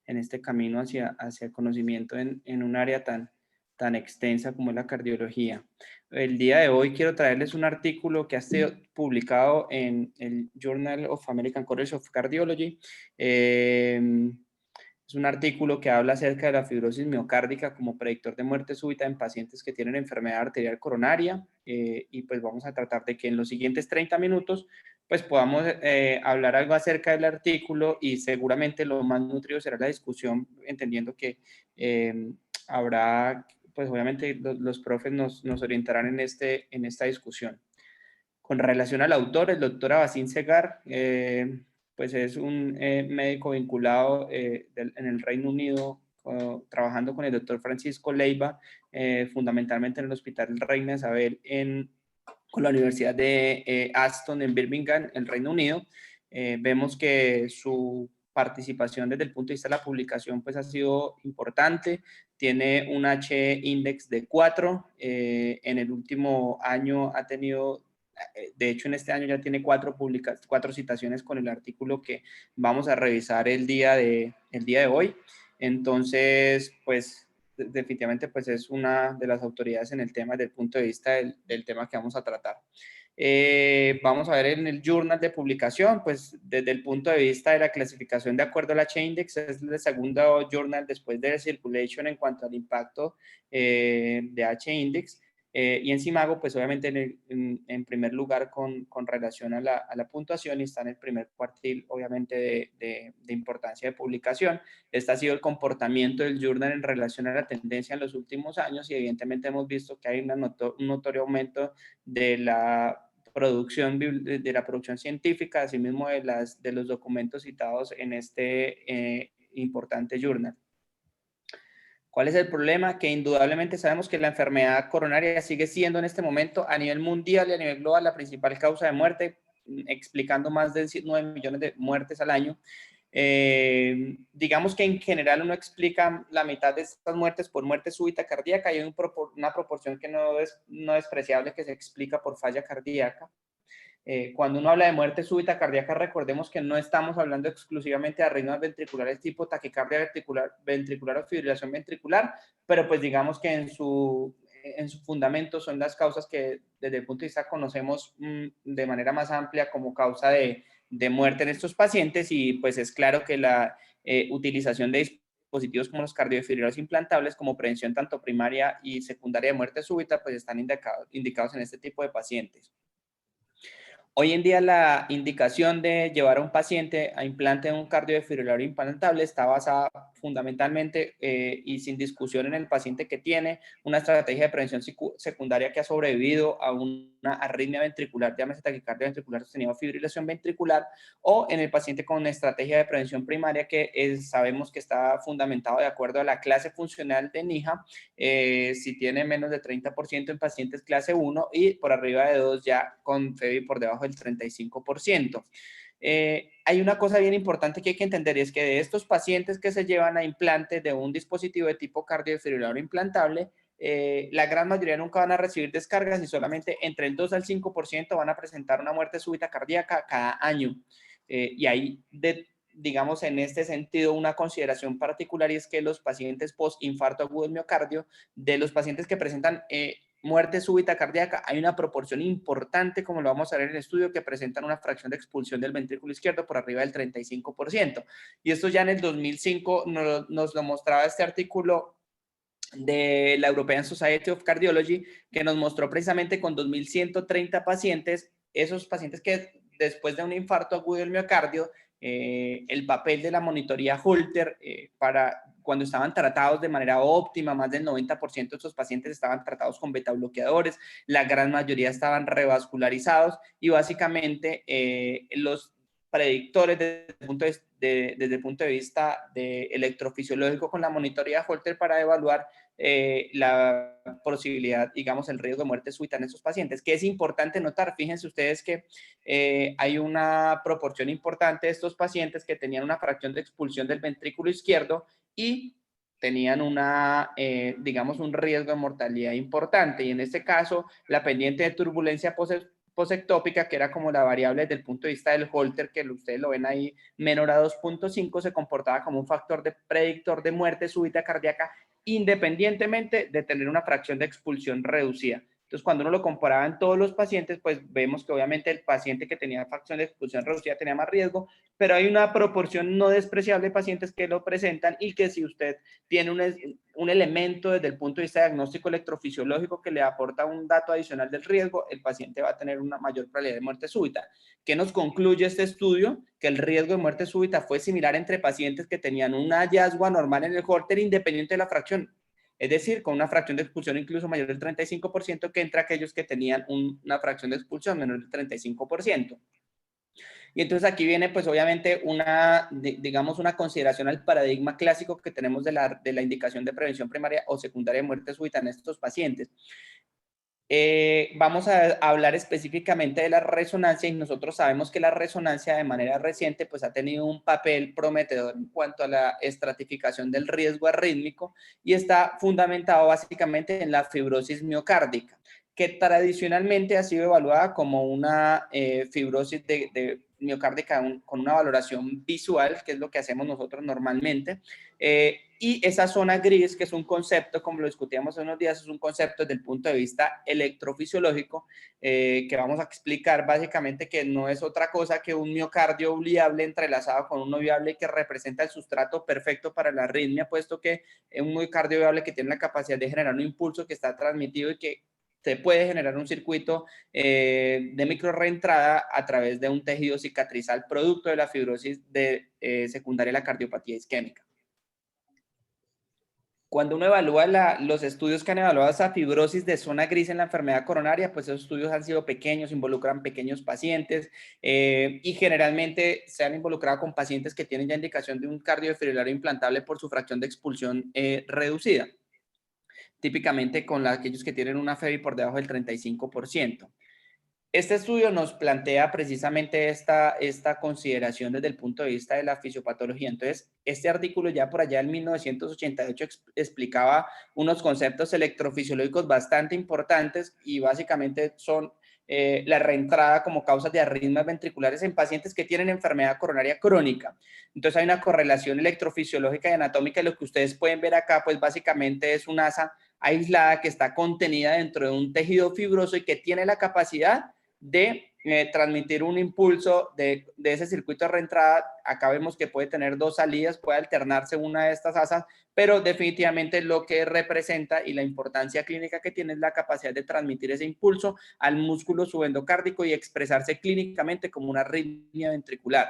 en este camino hacia el conocimiento en un área tan extensa como es la cardiología. El día de hoy quiero traerles un artículo que ha sido publicado en el Journal of American College of Cardiology. Es un artículo que habla acerca de la fibrosis miocárdica como predictor de muerte súbita en pacientes que tienen enfermedad arterial coronaria, y pues vamos a tratar de que en los siguientes 30 minutos pues podamos hablar algo acerca del artículo, y seguramente lo más nutrido será la discusión, entendiendo que habrá, pues obviamente los profes nos orientarán en esta discusión. Con relación al autor, el doctor Abbassin Segar, pues es un médico vinculado en el Reino Unido, trabajando con el doctor Francisco Leiva, fundamentalmente en el Hospital Reina Isabel con la Universidad de Aston en Birmingham, el Reino Unido. Vemos que su participación desde el punto de vista de la publicación pues ha sido importante. Tiene un H-index de 4. En el último año ha tenido, de hecho en este año ya tiene 4 citaciones con el artículo que vamos a revisar el día de hoy. Entonces, pues definitivamente pues es una de las autoridades en el tema desde el punto de vista del tema que vamos a tratar. Vamos a ver en el journal de publicación, pues desde el punto de vista de la clasificación de acuerdo al H-index, es el segundo journal después de Circulation en cuanto al impacto de H-index. Y en Simago, pues obviamente en primer lugar con relación a la puntuación, y está en el primer cuartil, obviamente, de importancia de publicación. Este ha sido el comportamiento del journal en relación a la tendencia en los últimos años, y evidentemente hemos visto que hay un notorio aumento de la producción científica, asimismo de los documentos citados en este importante journal. ¿Cuál es el problema? Que indudablemente sabemos que la enfermedad coronaria sigue siendo en este momento a nivel mundial y a nivel global la principal causa de muerte, explicando más de 9 millones de muertes al año. Digamos que en general uno explica la mitad de estas muertes por muerte súbita cardíaca, y hay una proporción que no es despreciable que se explica por falla cardíaca. Cuando uno habla de muerte súbita cardíaca, recordemos que no estamos hablando exclusivamente de arritmias ventriculares tipo taquicardia ventricular o fibrilación ventricular, pero pues digamos que en su fundamento son las causas que desde el punto de vista conocemos de manera más amplia como causa de muerte en estos pacientes, y pues es claro que la utilización de dispositivos como los cardiofibriladores implantables como prevención tanto primaria y secundaria de muerte súbita pues están indicados en este tipo de pacientes. Hoy en día la indicación de llevar a un paciente a implante de un cardiofibrilador implantable está basada fundamentalmente y sin discusión en el paciente que tiene una estrategia de prevención secundaria que ha sobrevivido a una arritmia ventricular, llámese taquicardia ventricular sostenida o fibrilación ventricular, o en el paciente con una estrategia de prevención primaria que sabemos que está fundamentado de acuerdo a la clase funcional de NIHA, si tiene menos de 30% en pacientes clase 1 y por arriba de 2 ya con FEBI por debajo del 35%. Hay una cosa bien importante que hay que entender, y es que de estos pacientes que se llevan a implante de un dispositivo de tipo cardiofibrilador implantable, la gran mayoría nunca van a recibir descargas, y solamente entre el 2 al 5% van a presentar una muerte súbita cardíaca cada año. Y ahí, digamos, en este sentido, una consideración particular, y es que los pacientes post-infarto agudo del miocardio, de los pacientes que presentan muerte súbita cardíaca, hay una proporción importante, como lo vamos a ver en el estudio, que presentan una fracción de expulsión del ventrículo izquierdo por arriba del 35%. Y esto ya en el 2005 nos lo mostraba este artículo de la European Society of Cardiology, que nos mostró precisamente con 2.130 pacientes, esos pacientes que después de un infarto agudo del miocardio, el papel de la monitoría Holter para cuando estaban tratados de manera óptima, más del 90% de estos pacientes estaban tratados con beta bloqueadores, la gran mayoría estaban revascularizados, y básicamente los predictores desde el punto de vista de electrofisiológico con la monitoría Holter para evaluar la posibilidad, digamos, el riesgo de muerte súbita en esos pacientes. Que es importante notar, fíjense ustedes que hay una proporción importante de estos pacientes que tenían una fracción de expulsión del ventrículo izquierdo y tenían digamos, un riesgo de mortalidad importante, y en este caso la pendiente de turbulencia posectópica, que era como la variable desde el punto de vista del Holter, que ustedes lo ven ahí, menor a 2.5, se comportaba como un factor predictor de muerte súbita cardíaca, independientemente de tener una fracción de expulsión reducida. Entonces, cuando uno lo comparaba en todos los pacientes, pues vemos que obviamente el paciente que tenía fracción de expulsión reducida tenía más riesgo, pero hay una proporción no despreciable de pacientes que lo presentan y que si usted tiene un elemento desde el punto de vista diagnóstico electrofisiológico que le aporta un dato adicional del riesgo, el paciente va a tener una mayor probabilidad de muerte súbita. ¿Qué nos concluye este estudio? Que el riesgo de muerte súbita fue similar entre pacientes que tenían un hallazgo anormal en el Holter independiente de la fracción. Es decir, con una fracción de expulsión incluso mayor del 35% que entre aquellos que tenían una fracción de expulsión menor del 35%. Y entonces aquí viene pues obviamente digamos una consideración al paradigma clásico que tenemos de la indicación de prevención primaria o secundaria de muerte súbita en estos pacientes. Vamos a hablar específicamente de la resonancia y nosotros sabemos que la resonancia de manera reciente pues ha tenido un papel prometedor en cuanto a la estratificación del riesgo arrítmico y está fundamentado básicamente en la fibrosis miocárdica, que tradicionalmente ha sido evaluada como una fibrosis de miocárdica con una valoración visual, que es lo que hacemos nosotros normalmente, y esa zona gris, que es un concepto, como lo discutíamos hace unos días, es un concepto desde el punto de vista electrofisiológico, que vamos a explicar básicamente que no es otra cosa que un miocardio viable entrelazado con un no viable que representa el sustrato perfecto para la arritmia, puesto que es un miocardio viable que tiene la capacidad de generar un impulso que está transmitido y que se puede generar un circuito de micro reentrada a través de un tejido cicatrizal producto de la fibrosis secundaria de la cardiopatía isquémica. Cuando uno evalúa los estudios que han evaluado esa fibrosis de zona gris en la enfermedad coronaria, pues esos estudios han sido pequeños, involucran pequeños pacientes y generalmente se han involucrado con pacientes que tienen ya indicación de un cardiofibrilario implantable por su fracción de expulsión reducida, típicamente con aquellos que tienen una FEBI por debajo del 35%. Este estudio nos plantea precisamente esta consideración desde el punto de vista de la fisiopatología. Entonces, este artículo ya por allá en 1988 explicaba unos conceptos electrofisiológicos bastante importantes y básicamente son la reentrada como causas de arritmias ventriculares en pacientes que tienen enfermedad coronaria crónica. Entonces, hay una correlación electrofisiológica y anatómica. Lo que ustedes pueden ver acá, pues básicamente es una asa aislada que está contenida dentro de un tejido fibroso y que tiene la capacidad de transmitir un impulso de ese circuito de reentrada. Acá vemos que puede tener dos salidas, puede alternarse una de estas asas, pero definitivamente lo que representa y la importancia clínica que tiene es la capacidad de transmitir ese impulso al músculo subendocárdico y expresarse clínicamente como una arritmia ventricular.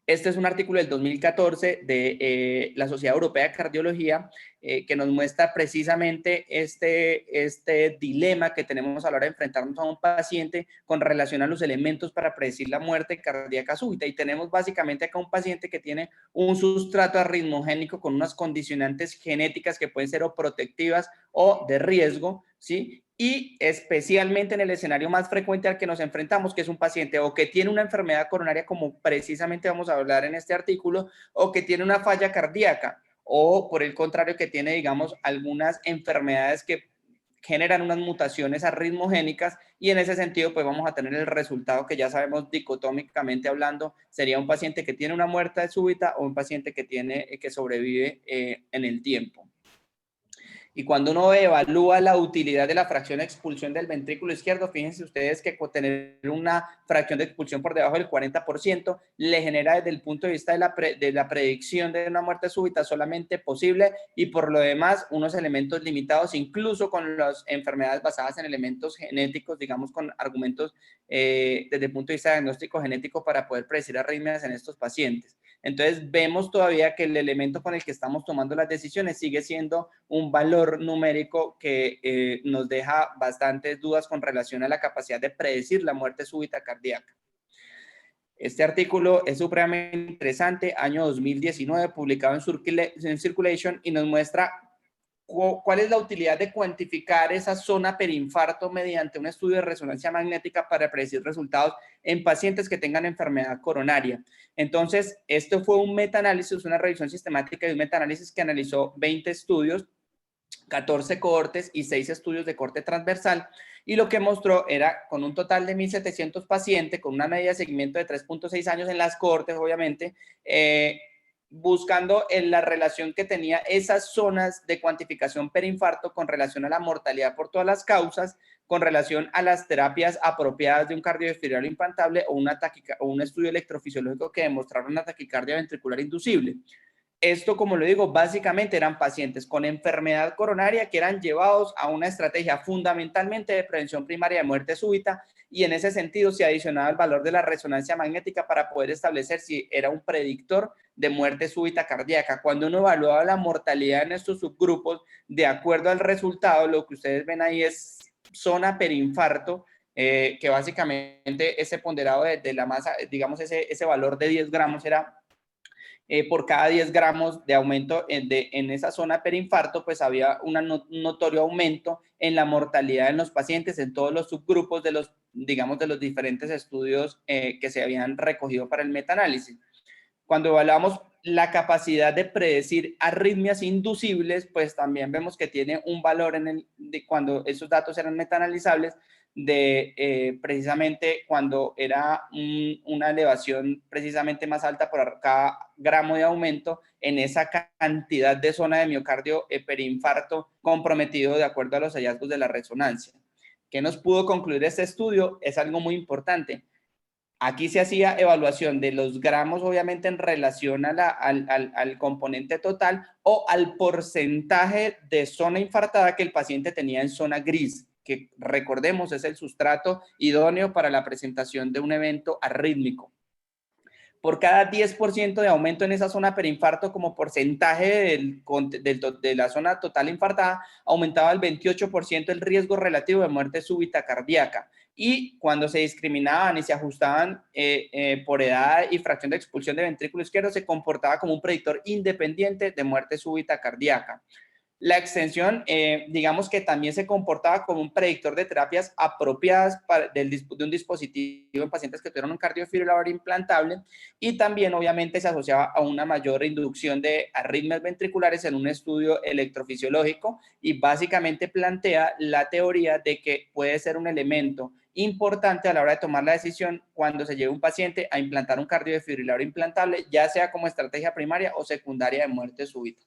Este es un artículo del 2014 de la Sociedad Europea de Cardiología que nos muestra precisamente este dilema que tenemos a la hora de enfrentarnos a un paciente con relación a los elementos para predecir la muerte cardíaca súbita. Y tenemos básicamente acá un paciente que tiene un sustrato arritmogénico con unas condicionantes genéticas que pueden ser o protectivas o de riesgo, ¿sí? Y especialmente en el escenario más frecuente al que nos enfrentamos, que es un paciente o que tiene una enfermedad coronaria, como precisamente vamos a hablar en este artículo, o que tiene una falla cardíaca, o por el contrario, que tiene, digamos, algunas enfermedades que generan unas mutaciones arritmogénicas y en ese sentido, pues vamos a tener el resultado que ya sabemos dicotómicamente hablando, sería un paciente que tiene una muerte súbita o un paciente que sobrevive en el tiempo. Y cuando uno evalúa la utilidad de la fracción de expulsión del ventrículo izquierdo, fíjense ustedes que tener una fracción de expulsión por debajo del 40% le genera desde el punto de vista de la predicción de una muerte súbita solamente posible y por lo demás unos elementos limitados, incluso con las enfermedades basadas en elementos genéticos, digamos con argumentos desde el punto de vista diagnóstico genético para poder predecir arritmias en estos pacientes. Entonces vemos todavía que el elemento con el que estamos tomando las decisiones sigue siendo un valor numérico que nos deja bastantes dudas con relación a la capacidad de predecir la muerte súbita cardíaca. Este artículo es supremamente interesante, año 2019, publicado en Circulation y nos muestra cuál es la utilidad de cuantificar esa zona perinfarto mediante un estudio de resonancia magnética para predecir resultados en pacientes que tengan enfermedad coronaria. Entonces, esto fue un metaanálisis, una revisión sistemática de un metaanálisis que analizó 20 estudios, 14 cohortes y 6 estudios de corte transversal y lo que mostró era con un total de 1.700 pacientes, con una media de seguimiento de 3.6 años en las cohortes, obviamente, buscando en la relación que tenía esas zonas de cuantificación perinfarto con relación a la mortalidad por todas las causas, con relación a las terapias apropiadas de un cardiodesfibrilador implantable o un estudio electrofisiológico que demostrara una taquicardia ventricular inducible. Esto, como lo digo, básicamente eran pacientes con enfermedad coronaria que eran llevados a una estrategia fundamentalmente de prevención primaria de muerte súbita, y en ese sentido se adicionaba el valor de la resonancia magnética para poder establecer si era un predictor de muerte súbita cardíaca. Cuando uno evaluaba la mortalidad en estos subgrupos, de acuerdo al resultado, lo que ustedes ven ahí es zona perinfarto, que básicamente ese ponderado de la masa, digamos ese valor de 10 gramos era por cada 10 gramos de aumento en esa zona perinfarto, pues había un notorio aumento en la mortalidad en los pacientes en todos los subgrupos de los, digamos, de los diferentes estudios que se habían recogido para el metaanálisis. Cuando evaluamos la capacidad de predecir arritmias inducibles, pues también vemos que tiene un valor cuando esos datos eran metaanalizables, de precisamente cuando era una elevación precisamente más alta por cada gramo de aumento en esa cantidad de zona de miocardio perinfarto comprometido de acuerdo a los hallazgos de la resonancia. ¿Qué nos pudo concluir este estudio? Es algo muy importante. Aquí se hacía evaluación de los gramos, obviamente, en relación a al componente total o al porcentaje de zona infartada que el paciente tenía en zona gris, que recordemos es el sustrato idóneo para la presentación de un evento arrítmico. Por cada 10% de aumento en esa zona perinfarto como porcentaje de la zona total infartada, aumentaba el 28% el riesgo relativo de muerte súbita cardíaca. Y cuando se discriminaban y se ajustaban por edad y fracción de expulsión de ventrículo izquierdo, se comportaba como un predictor independiente de muerte súbita cardíaca. La extensión, digamos que también se comportaba como un predictor de terapias apropiadas de un dispositivo en pacientes que tuvieron un cardiodesfibrilador implantable, y también obviamente se asociaba a una mayor inducción de arritmias ventriculares en un estudio electrofisiológico, y básicamente plantea la teoría de que puede ser un elemento importante a la hora de tomar la decisión cuando se lleve un paciente a implantar un cardiodesfibrilador implantable, ya sea como estrategia primaria o secundaria de muerte súbita.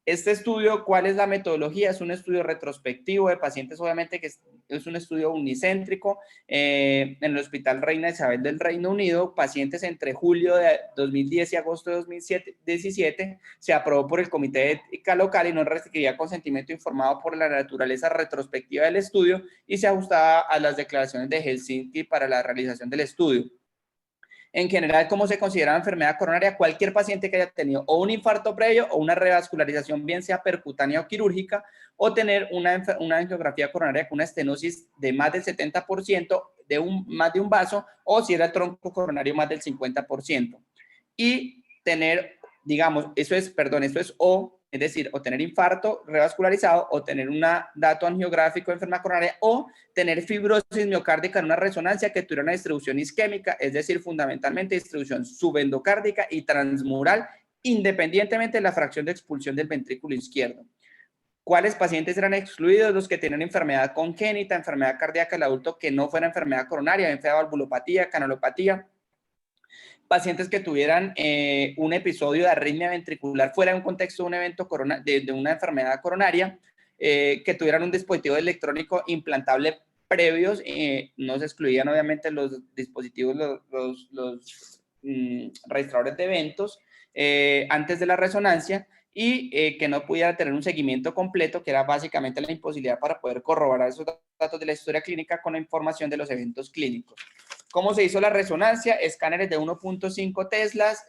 Este estudio, ¿cuál es la metodología? Es un estudio retrospectivo de pacientes, obviamente que es un estudio unicéntrico en el Hospital Reina Isabel del Reino Unido, pacientes entre julio de 2010 y agosto de 2017, se aprobó por el Comité de Ética Local y no requería consentimiento informado por la naturaleza retrospectiva del estudio, y se ajustaba a las declaraciones de Helsinki para la realización del estudio. En general, ¿cómo se considera enfermedad coronaria? Cualquier paciente que haya tenido o un infarto previo o una revascularización, bien sea percutánea o quirúrgica, o tener una angiografía coronaria con una estenosis de más del 70%, más de un vaso, o si era el tronco coronario más del 50%. Y tener, digamos, esto es decir, o tener infarto revascularizado, o tener un dato angiográfico de enfermedad coronaria, o tener fibrosis miocárdica en una resonancia que tuviera una distribución isquémica, es decir, fundamentalmente distribución subendocárdica y transmural, independientemente de la fracción de expulsión del ventrículo izquierdo. ¿Cuáles pacientes eran excluidos? Los que tenían enfermedad congénita, enfermedad cardíaca del adulto que no fuera enfermedad coronaria, bien sea valvulopatía, canalopatía, pacientes que tuvieran un episodio de arritmia ventricular fuera de un contexto de un evento de una enfermedad coronaria, que tuvieran un dispositivo electrónico implantable previos, no se excluían obviamente los dispositivos, los registradores de eventos antes de la resonancia, y que no pudiera tener un seguimiento completo, que era básicamente la imposibilidad para poder corroborar esos datos de la historia clínica con la información de los eventos clínicos. ¿Cómo se hizo la resonancia? Escáneres de 1.5 teslas.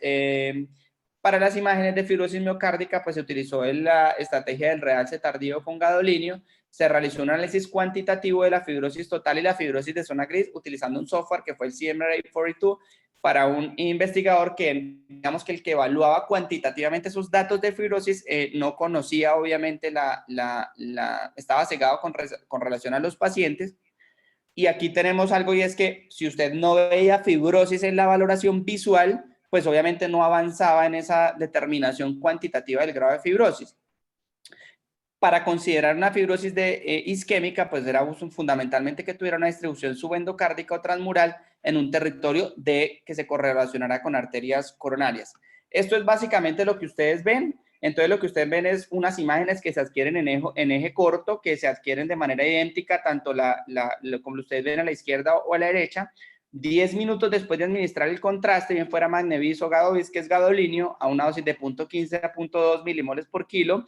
Para las imágenes de fibrosis miocárdica, pues se utilizó la estrategia del realce tardío con gadolinio. Se realizó un análisis cuantitativo de la fibrosis total y la fibrosis de zona gris utilizando un software que fue el CMRA42 para un investigador que, digamos que el que evaluaba cuantitativamente esos datos de fibrosis no conocía obviamente estaba cegado con relación a los pacientes. Y aquí tenemos algo, y es que si usted no veía fibrosis en la valoración visual, pues obviamente no avanzaba en esa determinación cuantitativa del grado de fibrosis. Para considerar una fibrosis isquémica, pues era fundamentalmente que tuviera una distribución subendocárdica o transmural en un territorio que se correlacionara con arterias coronarias. Esto es básicamente lo que ustedes ven. Entonces, lo que ustedes ven es unas imágenes que se adquieren en eje corto, que se adquieren de manera idéntica, tanto como ustedes ven a la izquierda o a la derecha. 10 minutos después de administrar el contraste, bien fuera magnevis o gadovis, que es gadolinio, a una dosis de 0.15 a 0.2 milimoles por kilo,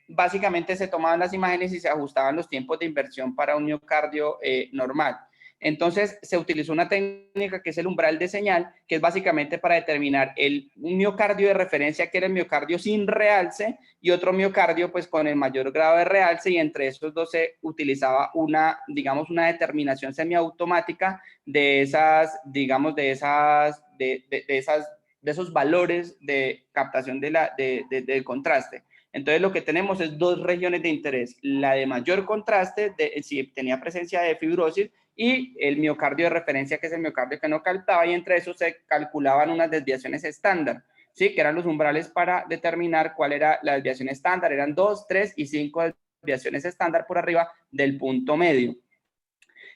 básicamente se tomaban las imágenes y se ajustaban los tiempos de inversión para un miocardio normal. Entonces, se utilizó una técnica que es el umbral de señal, que es básicamente para determinar un miocardio de referencia, que era el miocardio sin realce, y otro miocardio pues con el mayor grado de realce, y entre esos dos se utilizaba digamos, una determinación semiautomática de esos valores de captación del contraste. Entonces, lo que tenemos es dos regiones de interés: la de mayor contraste, si tenía presencia de fibrosis, y el miocardio de referencia, que es el miocardio que no captaba, y entre esos se calculaban unas desviaciones estándar, ¿sí? Que eran los umbrales para determinar cuál era la desviación estándar. Eran 2, 3 y 5 desviaciones estándar por arriba del punto medio.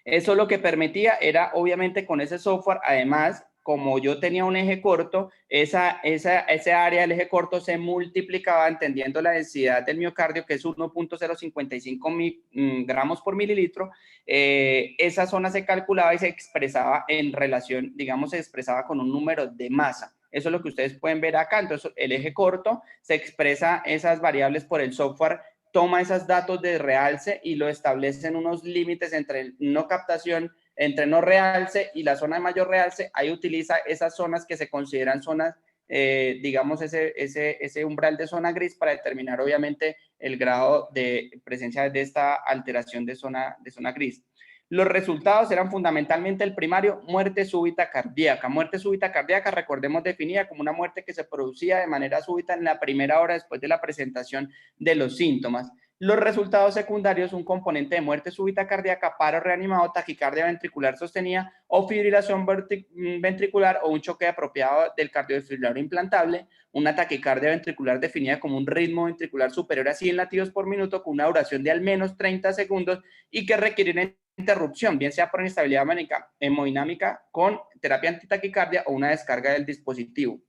Eso lo que permitía era, obviamente, con ese software, además, como yo tenía un eje corto, esa área del eje corto se multiplicaba entendiendo la densidad del miocardio, que es 1.055 gramos por mililitro. Esa zona se calculaba y se expresaba en relación, digamos, se expresaba con un número de masa. Eso es lo que ustedes pueden ver acá. Entonces, el eje corto se expresa esas variables por el software, toma esos datos de realce y lo establece en unos límites entre no captación, entre no realce y la zona de mayor realce. Ahí utiliza esas zonas que se consideran zonas, digamos, ese umbral de zona gris, para determinar obviamente el grado de presencia de esta alteración de zona gris. Los resultados eran fundamentalmente el primario: muerte súbita cardíaca. Muerte súbita cardíaca, recordemos, definida como una muerte que se producía de manera súbita en la primera hora después de la presentación de los síntomas. Los resultados secundarios: un componente de muerte súbita cardíaca, paro reanimado, taquicardia ventricular sostenida o fibrilación ventricular, o un choque apropiado del cardiodesfibrilador implantable, una taquicardia ventricular definida como un ritmo ventricular superior a 100 latidos por minuto con una duración de al menos 30 segundos y que requieren interrupción, bien sea por inestabilidad hemodinámica con terapia antitaquicardia o una descarga del dispositivo.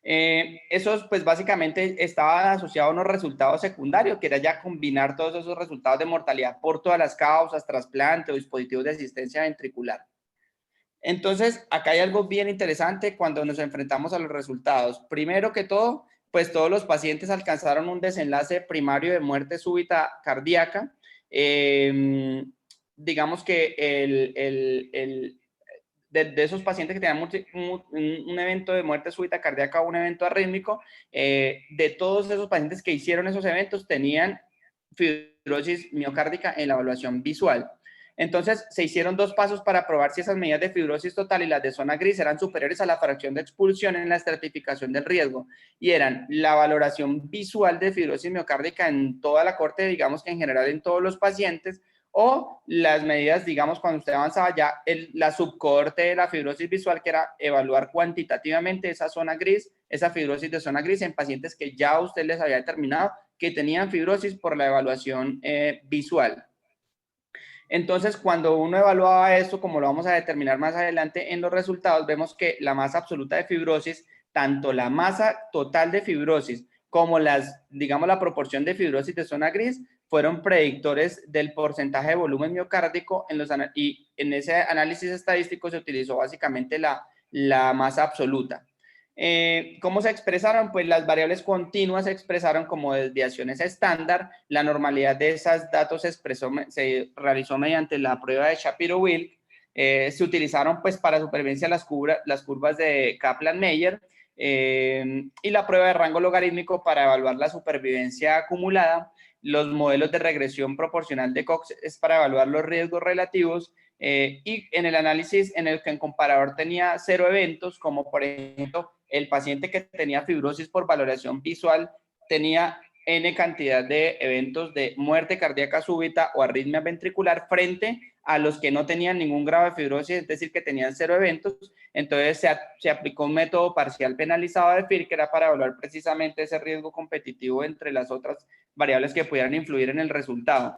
Eso pues básicamente estaba asociado a unos resultados secundarios, que era ya combinar todos esos resultados de mortalidad por todas las causas, trasplante o dispositivos de asistencia ventricular. Entonces, acá hay algo bien interesante cuando nos enfrentamos a los resultados. Primero que todo, pues todos los pacientes alcanzaron un desenlace primario de muerte súbita cardíaca. Digamos que de esos pacientes que tenían un evento de muerte súbita cardíaca o un evento arrítmico, de todos esos pacientes que hicieron esos eventos, tenían fibrosis miocárdica en la evaluación visual. Entonces, se hicieron dos pasos para probar si esas medidas de fibrosis total y las de zona gris eran superiores a la fracción de expulsión en la estratificación del riesgo, y eran la valoración visual de fibrosis miocárdica en toda la corte, digamos que en general en todos los pacientes, o las medidas, digamos, cuando usted avanzaba ya la subcohorte de la fibrosis visual, que era evaluar cuantitativamente esa zona gris, esa fibrosis de zona gris en pacientes que ya usted les había determinado que tenían fibrosis por la evaluación visual. Entonces, cuando uno evaluaba esto, como lo vamos a determinar más adelante en los resultados, vemos que la masa absoluta de fibrosis, tanto la masa total de fibrosis como digamos, la proporción de fibrosis de zona gris, fueron predictores del porcentaje de volumen miocárdico y en ese análisis estadístico se utilizó básicamente la masa absoluta. ¿Cómo se expresaron? Pues las variables continuas se expresaron como desviaciones estándar. La normalidad de esos datos se realizó mediante la prueba de Shapiro-Wilk. Se utilizaron pues para supervivencia las curvas de Kaplan-Meier, y la prueba de rango logarítmico para evaluar la supervivencia acumulada. Los modelos de regresión proporcional de Cox es para evaluar los riesgos relativos, y en el análisis en el que el comparador tenía 0 eventos, como por ejemplo el paciente que tenía fibrosis por valoración visual tenía N cantidad de eventos de muerte cardíaca súbita o arritmia ventricular frente a los que no tenían ningún grado de fibrosis, es decir, que tenían 0 eventos. Entonces se aplicó un método parcial penalizado de FIR, que era para evaluar precisamente ese riesgo competitivo entre las otras variables que pudieran influir en el resultado.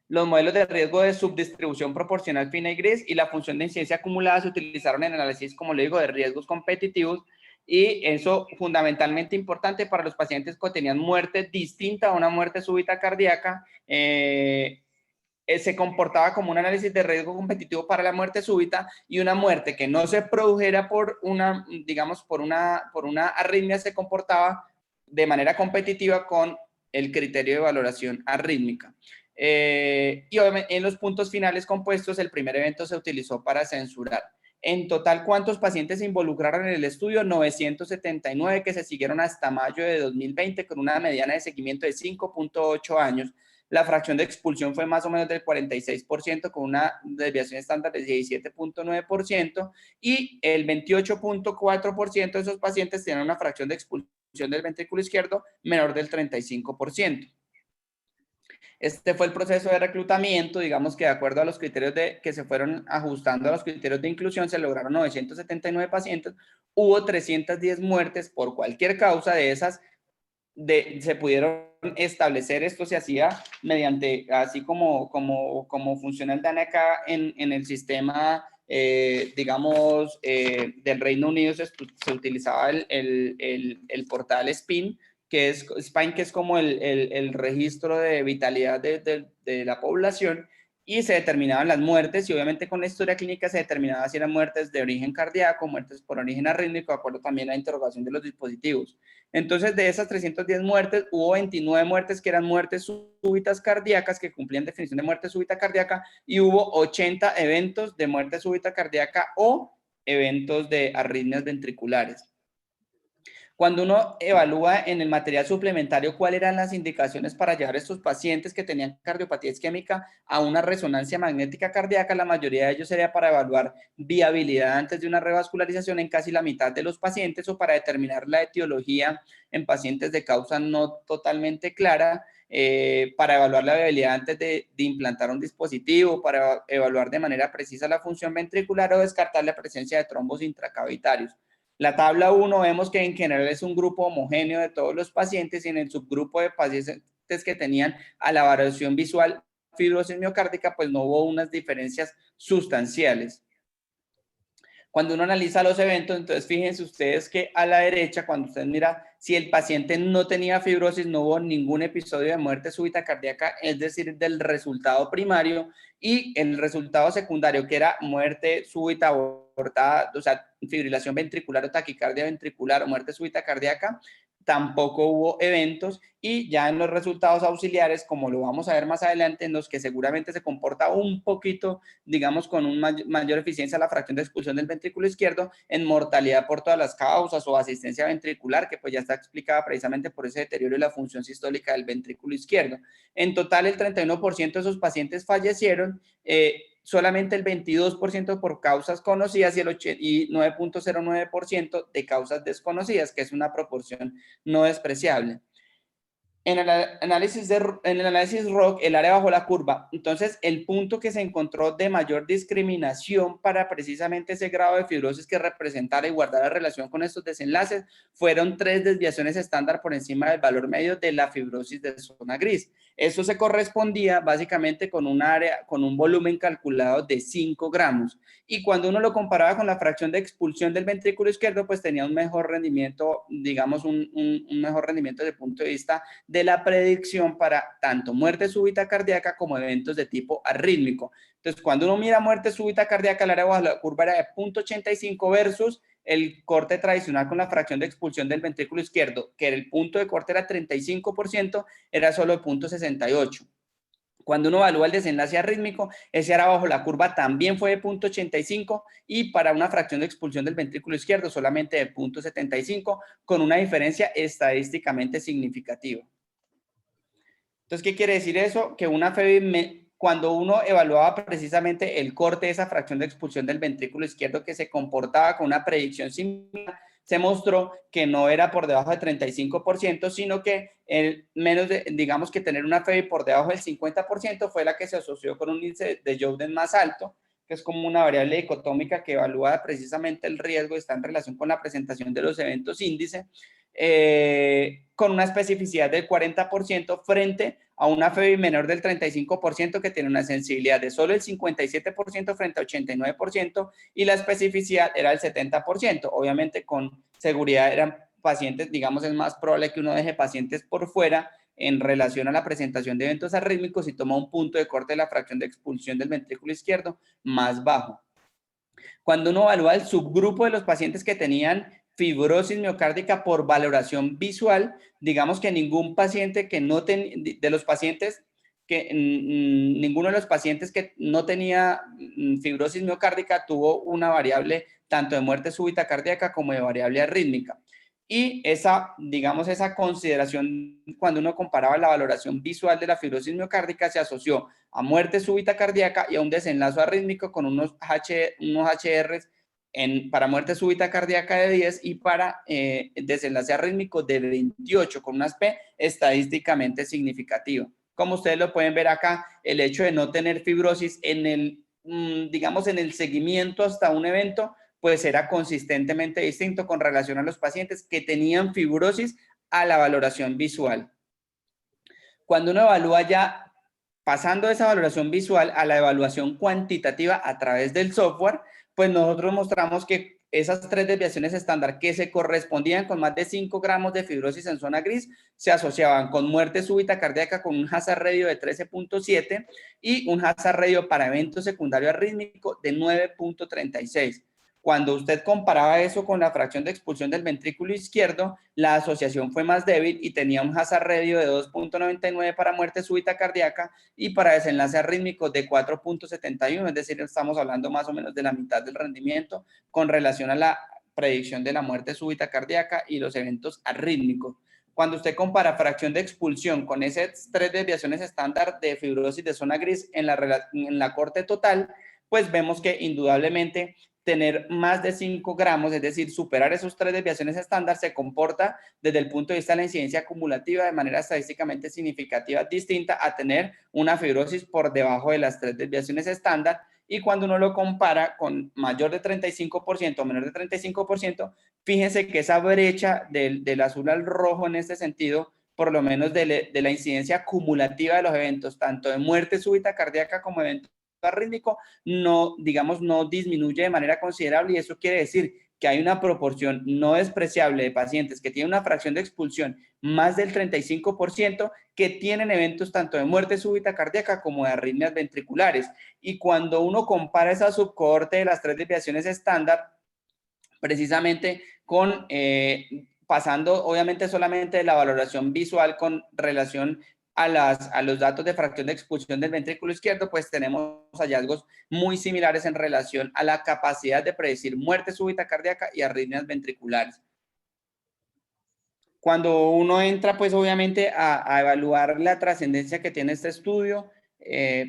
Los modelos de riesgo de subdistribución proporcional fina y gris y la función de incidencia acumulada se utilizaron en análisis, como le digo, de riesgos competitivos, y eso fundamentalmente importante para los pacientes que tenían muerte distinta a una muerte súbita cardíaca. Se comportaba como un análisis de riesgo competitivo para la muerte súbita, y una muerte que no se produjera por una, digamos, por una arritmia se comportaba de manera competitiva con el criterio de valoración arrítmica. Y obviamente en los puntos finales compuestos, el primer evento se utilizó para censurar. En total, ¿cuántos pacientes se involucraron en el estudio? 979, que se siguieron hasta mayo de 2020 con una mediana de seguimiento de 5.8 años. La fracción de expulsión fue más o menos del 46%, con una desviación estándar de 17.9%, y el 28.4% de esos pacientes tienen una fracción de expulsión del ventrículo izquierdo menor del 35%. Este fue el proceso de reclutamiento, digamos que de acuerdo a los criterios que se fueron ajustando a los criterios de inclusión, se lograron 979 pacientes, hubo 310 muertes por cualquier causa. De esas, se pudieron establecer, esto se hacía mediante, así como funciona el DANE acá en el sistema, digamos, del Reino Unido, se utilizaba el portal SPIN, que es como el registro de vitalidad de la población, y se determinaban las muertes, y obviamente con la historia clínica se determinaba si eran muertes de origen cardíaco, muertes por origen arrítmico, de acuerdo también a la interrogación de los dispositivos. Entonces, de esas 310 muertes, hubo 29 muertes que eran muertes súbitas cardíacas, que cumplían definición de muerte súbita cardíaca, y hubo 80 eventos de muerte súbita cardíaca o eventos de arritmias ventriculares. Cuando uno evalúa en el material suplementario cuáles eran las indicaciones para llevar a estos pacientes que tenían cardiopatía isquémica a una resonancia magnética cardíaca, la mayoría de ellos sería para evaluar viabilidad antes de una revascularización en casi la mitad de los pacientes, o para determinar la etiología en pacientes de causa no totalmente clara, para evaluar la viabilidad antes de implantar un dispositivo, para evaluar de manera precisa la función ventricular o descartar la presencia de trombos intracavitarios. La tabla 1 vemos que en general es un grupo homogéneo de todos los pacientes, y en el subgrupo de pacientes que tenían a la variación visual fibrosis miocárdica, pues no hubo unas diferencias sustanciales. Cuando uno analiza los eventos, entonces fíjense ustedes que a la derecha, cuando usted mira, si el paciente no tenía fibrosis, no hubo ningún episodio de muerte súbita cardíaca, es decir, del resultado primario, y el resultado secundario, que era muerte súbita abortada, o sea, fibrilación ventricular o taquicardia ventricular o muerte súbita cardíaca, tampoco hubo eventos. Y ya en los resultados auxiliares, como lo vamos a ver más adelante, en los que seguramente se comporta un poquito, digamos, con una mayor eficiencia la fracción de expulsión del ventrículo izquierdo, en mortalidad por todas las causas o asistencia ventricular, que pues ya está explicada precisamente por ese deterioro y la función sistólica del ventrículo izquierdo. En total, el 31% de esos pacientes fallecieron, solamente el 22% por causas conocidas y el 9.09% de causas desconocidas, que es una proporción no despreciable. En el análisis ROC, el área bajo la curva, entonces el punto que se encontró de mayor discriminación para precisamente ese grado de fibrosis que representara y guardara relación con estos desenlaces, fueron 3 desviaciones estándar por encima del valor medio de la fibrosis de zona gris. Eso se correspondía básicamente con un volumen calculado de 5 gramos. Y cuando uno lo comparaba con la fracción de expulsión del ventrículo izquierdo, pues tenía un mejor rendimiento, digamos, un mejor rendimiento desde el punto de vista de la predicción para tanto muerte súbita cardíaca como eventos de tipo arrítmico. Entonces, cuando uno mira muerte súbita cardíaca, el área bajo la curva era de 0.85 versus el corte tradicional con la fracción de expulsión del ventrículo izquierdo, que el punto de corte era 35%, era solo de 0.68. Cuando uno evalúa el desenlace arrítmico, ese área bajo la curva también fue de 0.85, y para una fracción de expulsión del ventrículo izquierdo solamente de 0.75, con una diferencia estadísticamente significativa. Entonces, ¿qué quiere decir eso? Que una FEBI, cuando uno evaluaba precisamente el corte de esa fracción de expulsión del ventrículo izquierdo, que se comportaba con una predicción similar, se mostró que no era por debajo de 35%, sino que digamos que tener una FEBI por debajo del 50% fue la que se asoció con un índice de Jouden más alto, que es como una variable dicotómica que evalúa precisamente el riesgo, está en relación con la presentación de los eventos índice, con una especificidad del 40% frente a una FEBI menor del 35% que tiene una sensibilidad de solo el 57% frente a 89% y la especificidad era el 70%. Obviamente con seguridad eran pacientes, digamos, es más probable que uno deje pacientes por fuera en relación a la presentación de eventos arrítmicos y toma un punto de corte de la fracción de expulsión del ventrículo izquierdo más bajo. Cuando uno evalúa el subgrupo de los pacientes que tenían fibrosis miocárdica por valoración visual, digamos que ningún paciente que no de los pacientes que ninguno de los pacientes que no tenía fibrosis miocárdica tuvo una variable tanto de muerte súbita cardíaca como de variable arrítmica. Y esa, digamos, esa consideración, cuando uno comparaba la valoración visual de la fibrosis miocárdica, se asoció a muerte súbita cardíaca y a un desenlace arrítmico con unos HRs para muerte súbita cardíaca de 10 y para desenlace arrítmico de 28, con unas P estadísticamente significativo. Como ustedes lo pueden ver acá, el hecho de no tener fibrosis en el, digamos, en el seguimiento hasta un evento, pues era consistentemente distinto con relación a los pacientes que tenían fibrosis a la valoración visual. Cuando uno evalúa ya, pasando de esa valoración visual a la evaluación cuantitativa a través del software, pues nosotros mostramos que esas 3 desviaciones estándar que se correspondían con más de 5 gramos de fibrosis en zona gris se asociaban con muerte súbita cardíaca con un hazard ratio de 13.7 y un hazard ratio para evento secundario arrítmico de 9.36. Cuando usted comparaba eso con la fracción de expulsión del ventrículo izquierdo, la asociación fue más débil y tenía un hazard ratio de 2.99 para muerte súbita cardíaca y para desenlace arrítmico de 4.71, es decir, estamos hablando más o menos de la mitad del rendimiento con relación a la predicción de la muerte súbita cardíaca y los eventos arrítmicos. Cuando usted compara fracción de expulsión con esas 3 desviaciones estándar de fibrosis de zona gris en la corte total, pues vemos que indudablemente tener más de 5 gramos, es decir, superar esos 3 desviaciones estándar, se comporta desde el punto de vista de la incidencia acumulativa de manera estadísticamente significativa distinta a tener una fibrosis por debajo de las 3 desviaciones estándar. Y cuando uno lo compara con mayor de 35% o menor de 35%, fíjense que esa brecha del azul al rojo en este sentido, por lo menos de la incidencia acumulativa de los eventos, tanto de muerte súbita cardíaca como de eventos arrítmico, no, digamos, no disminuye de manera considerable y eso quiere decir que hay una proporción no despreciable de pacientes que tienen una fracción de expulsión más del 35% que tienen eventos tanto de muerte súbita cardíaca como de arritmias ventriculares. Y cuando uno compara esa subcohorte de las 3 desviaciones estándar, precisamente con pasando obviamente solamente de la valoración visual con relación a los datos de fracción de expulsión del ventrículo izquierdo, pues tenemos hallazgos muy similares en relación a la capacidad de predecir muerte súbita cardíaca y arritmias ventriculares. Cuando uno entra, pues obviamente a evaluar la trascendencia que tiene este estudio,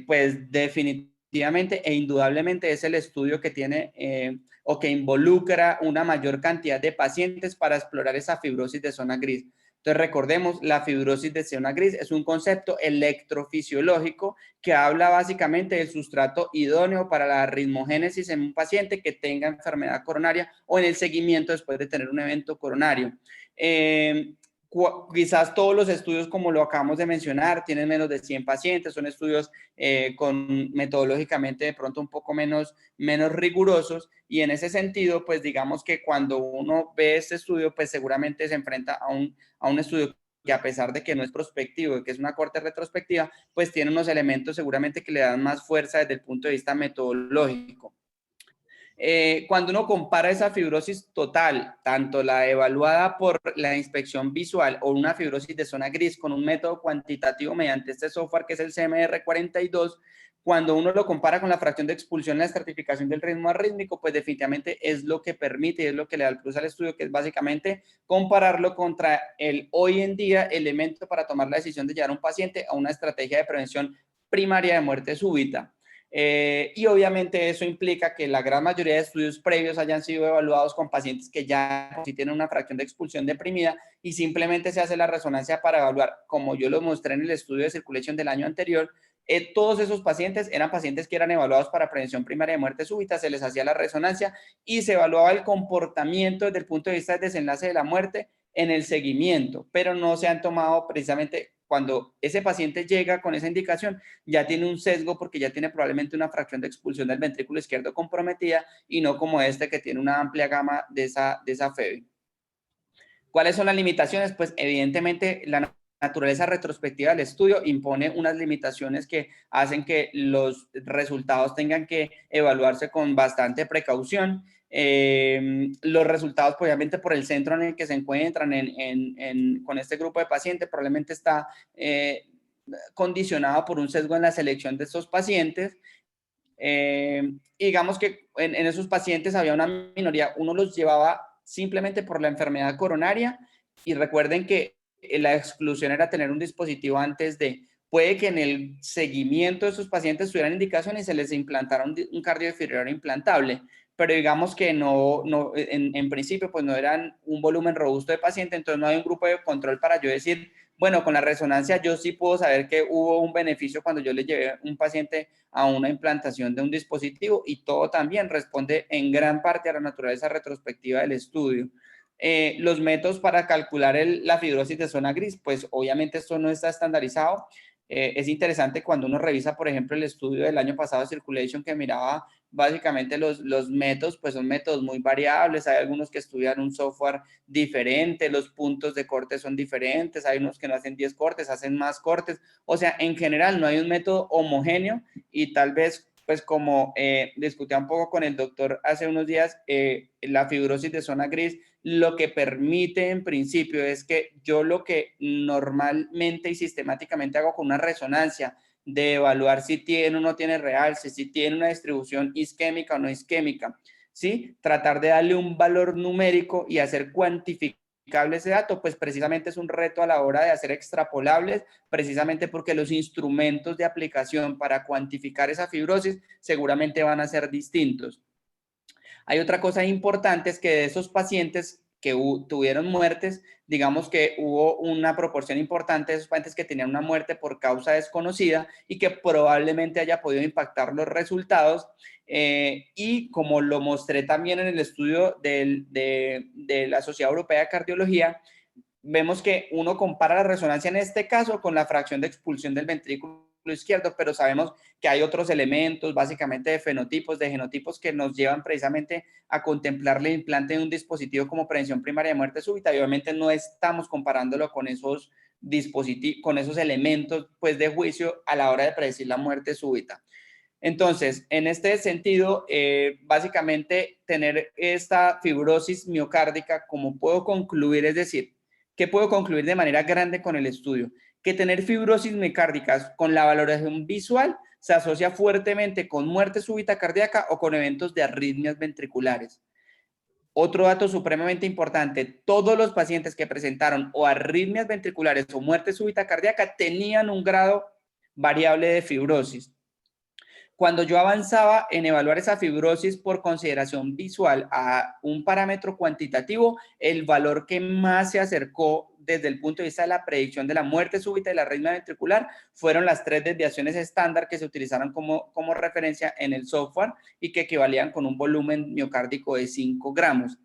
pues definitivamente e indudablemente es el estudio que tiene o que involucra una mayor cantidad de pacientes para explorar esa fibrosis de zona gris. Entonces recordemos, la fibrosis de zona gris es un concepto electrofisiológico que habla básicamente del sustrato idóneo para la arritmogénesis en un paciente que tenga enfermedad coronaria o en el seguimiento después de tener un evento coronario. Quizás todos los estudios, como lo acabamos de mencionar, tienen menos de 100 pacientes, son estudios con metodológicamente de pronto un poco menos rigurosos y en ese sentido, pues digamos que cuando uno ve este estudio, pues seguramente se enfrenta a un estudio que a pesar de que no es prospectivo, que es una corte retrospectiva, pues tiene unos elementos seguramente que le dan más fuerza desde el punto de vista metodológico. Cuando uno compara esa fibrosis total, tanto la evaluada por la inspección visual o una fibrosis de zona gris con un método cuantitativo mediante este software que es el CMR42, cuando uno lo compara con la fracción de expulsión en la estratificación del ritmo arrítmico, pues definitivamente es lo que permite y es lo que le da el plus al estudio, que es básicamente compararlo contra el hoy en día elemento para tomar la decisión de llevar a un paciente a una estrategia de prevención primaria de muerte súbita. Y obviamente eso implica que la gran mayoría de estudios previos hayan sido evaluados con pacientes que ya sí tienen una fracción de expulsión deprimida y simplemente se hace la resonancia para evaluar, como yo lo mostré en el estudio de circulation del año anterior. Todos esos pacientes eran pacientes que eran evaluados para prevención primaria de muerte súbita, se les hacía la resonancia y se evaluaba el comportamiento desde el punto de vista del desenlace de la muerte en el seguimiento, pero no se han tomado precisamente cuando ese paciente llega con esa indicación, ya tiene un sesgo porque ya tiene probablemente una fracción de expulsión del ventrículo izquierdo comprometida y no como este que tiene una amplia gama de esa FEBI. ¿Cuáles son las limitaciones? Pues evidentemente la naturaleza retrospectiva del estudio impone unas limitaciones que hacen que los resultados tengan que evaluarse con bastante precaución. Los resultados, pues, obviamente, por el centro en el que se encuentran con este grupo de pacientes, probablemente está condicionado por un sesgo en la selección de estos pacientes. Digamos que en esos pacientes había una minoría, uno los llevaba simplemente por la enfermedad coronaria y recuerden que la exclusión era tener un dispositivo antes de, puede que en el seguimiento de esos pacientes tuvieran indicación y se les implantara un cardiodefibrilador implantable, pero digamos que en principio pues no eran un volumen robusto de paciente, entonces no hay un grupo de control para yo decir, bueno, con la resonancia yo sí puedo saber que hubo un beneficio cuando yo le llevé un paciente a una implantación de un dispositivo y todo también responde en gran parte a la naturaleza retrospectiva del estudio. Los métodos para calcular la fibrosis de zona gris, pues obviamente esto no está estandarizado. Es interesante cuando uno revisa, por ejemplo, el estudio del año pasado de Circulation que miraba básicamente los métodos, pues son métodos muy variables. Hay algunos que estudian un software diferente, los puntos de corte son diferentes, hay unos que no hacen 10 cortes, hacen más cortes. O sea, en general no hay un método homogéneo y tal vez, pues como discutía un poco con el doctor hace unos días, la fibrosis de zona gris lo que permite en principio es que yo lo que normalmente y sistemáticamente hago con una resonancia de evaluar si tiene o no tiene realce, si tiene una distribución isquémica o no isquémica, ¿sí? Tratar de darle un valor numérico y hacer cuantificable ese dato, pues precisamente es un reto a la hora de hacer extrapolables, precisamente porque los instrumentos de aplicación para cuantificar esa fibrosis seguramente van a ser distintos. Hay otra cosa importante, es que de esos pacientes que tuvieron muertes, digamos que hubo una proporción importante de esos pacientes que tenían una muerte por causa desconocida y que probablemente haya podido impactar los resultados. Y como lo mostré también en el estudio de la Sociedad Europea de Cardiología, vemos que uno compara la resonancia en este caso con la fracción de expulsión del ventrículo izquierdo, pero sabemos que hay otros elementos, básicamente de fenotipos, de genotipos, que nos llevan precisamente a contemplar el implante de un dispositivo como prevención primaria de muerte súbita, y obviamente no estamos comparándolo con esos dispositivos, con esos elementos, pues, de juicio a la hora de predecir la muerte súbita. Entonces, en este sentido, básicamente tener esta fibrosis miocárdica, como puedo concluir, es decir, ¿qué puedo concluir de manera grande con el estudio? Que tener fibrosis miocárdicas con la valoración visual se asocia fuertemente con muerte súbita cardíaca o con eventos de arritmias ventriculares. Otro dato supremamente importante, todos los pacientes que presentaron o arritmias ventriculares o muerte súbita cardíaca tenían un grado variable de fibrosis. Cuando yo avanzaba en evaluar esa fibrosis por consideración visual a un parámetro cuantitativo, el valor que más se acercó desde el punto de vista de la predicción de la muerte súbita y la arritmia ventricular fueron las 3 desviaciones estándar que se utilizaron como referencia en el software y que equivalían con un volumen miocárdico de 5 gramos.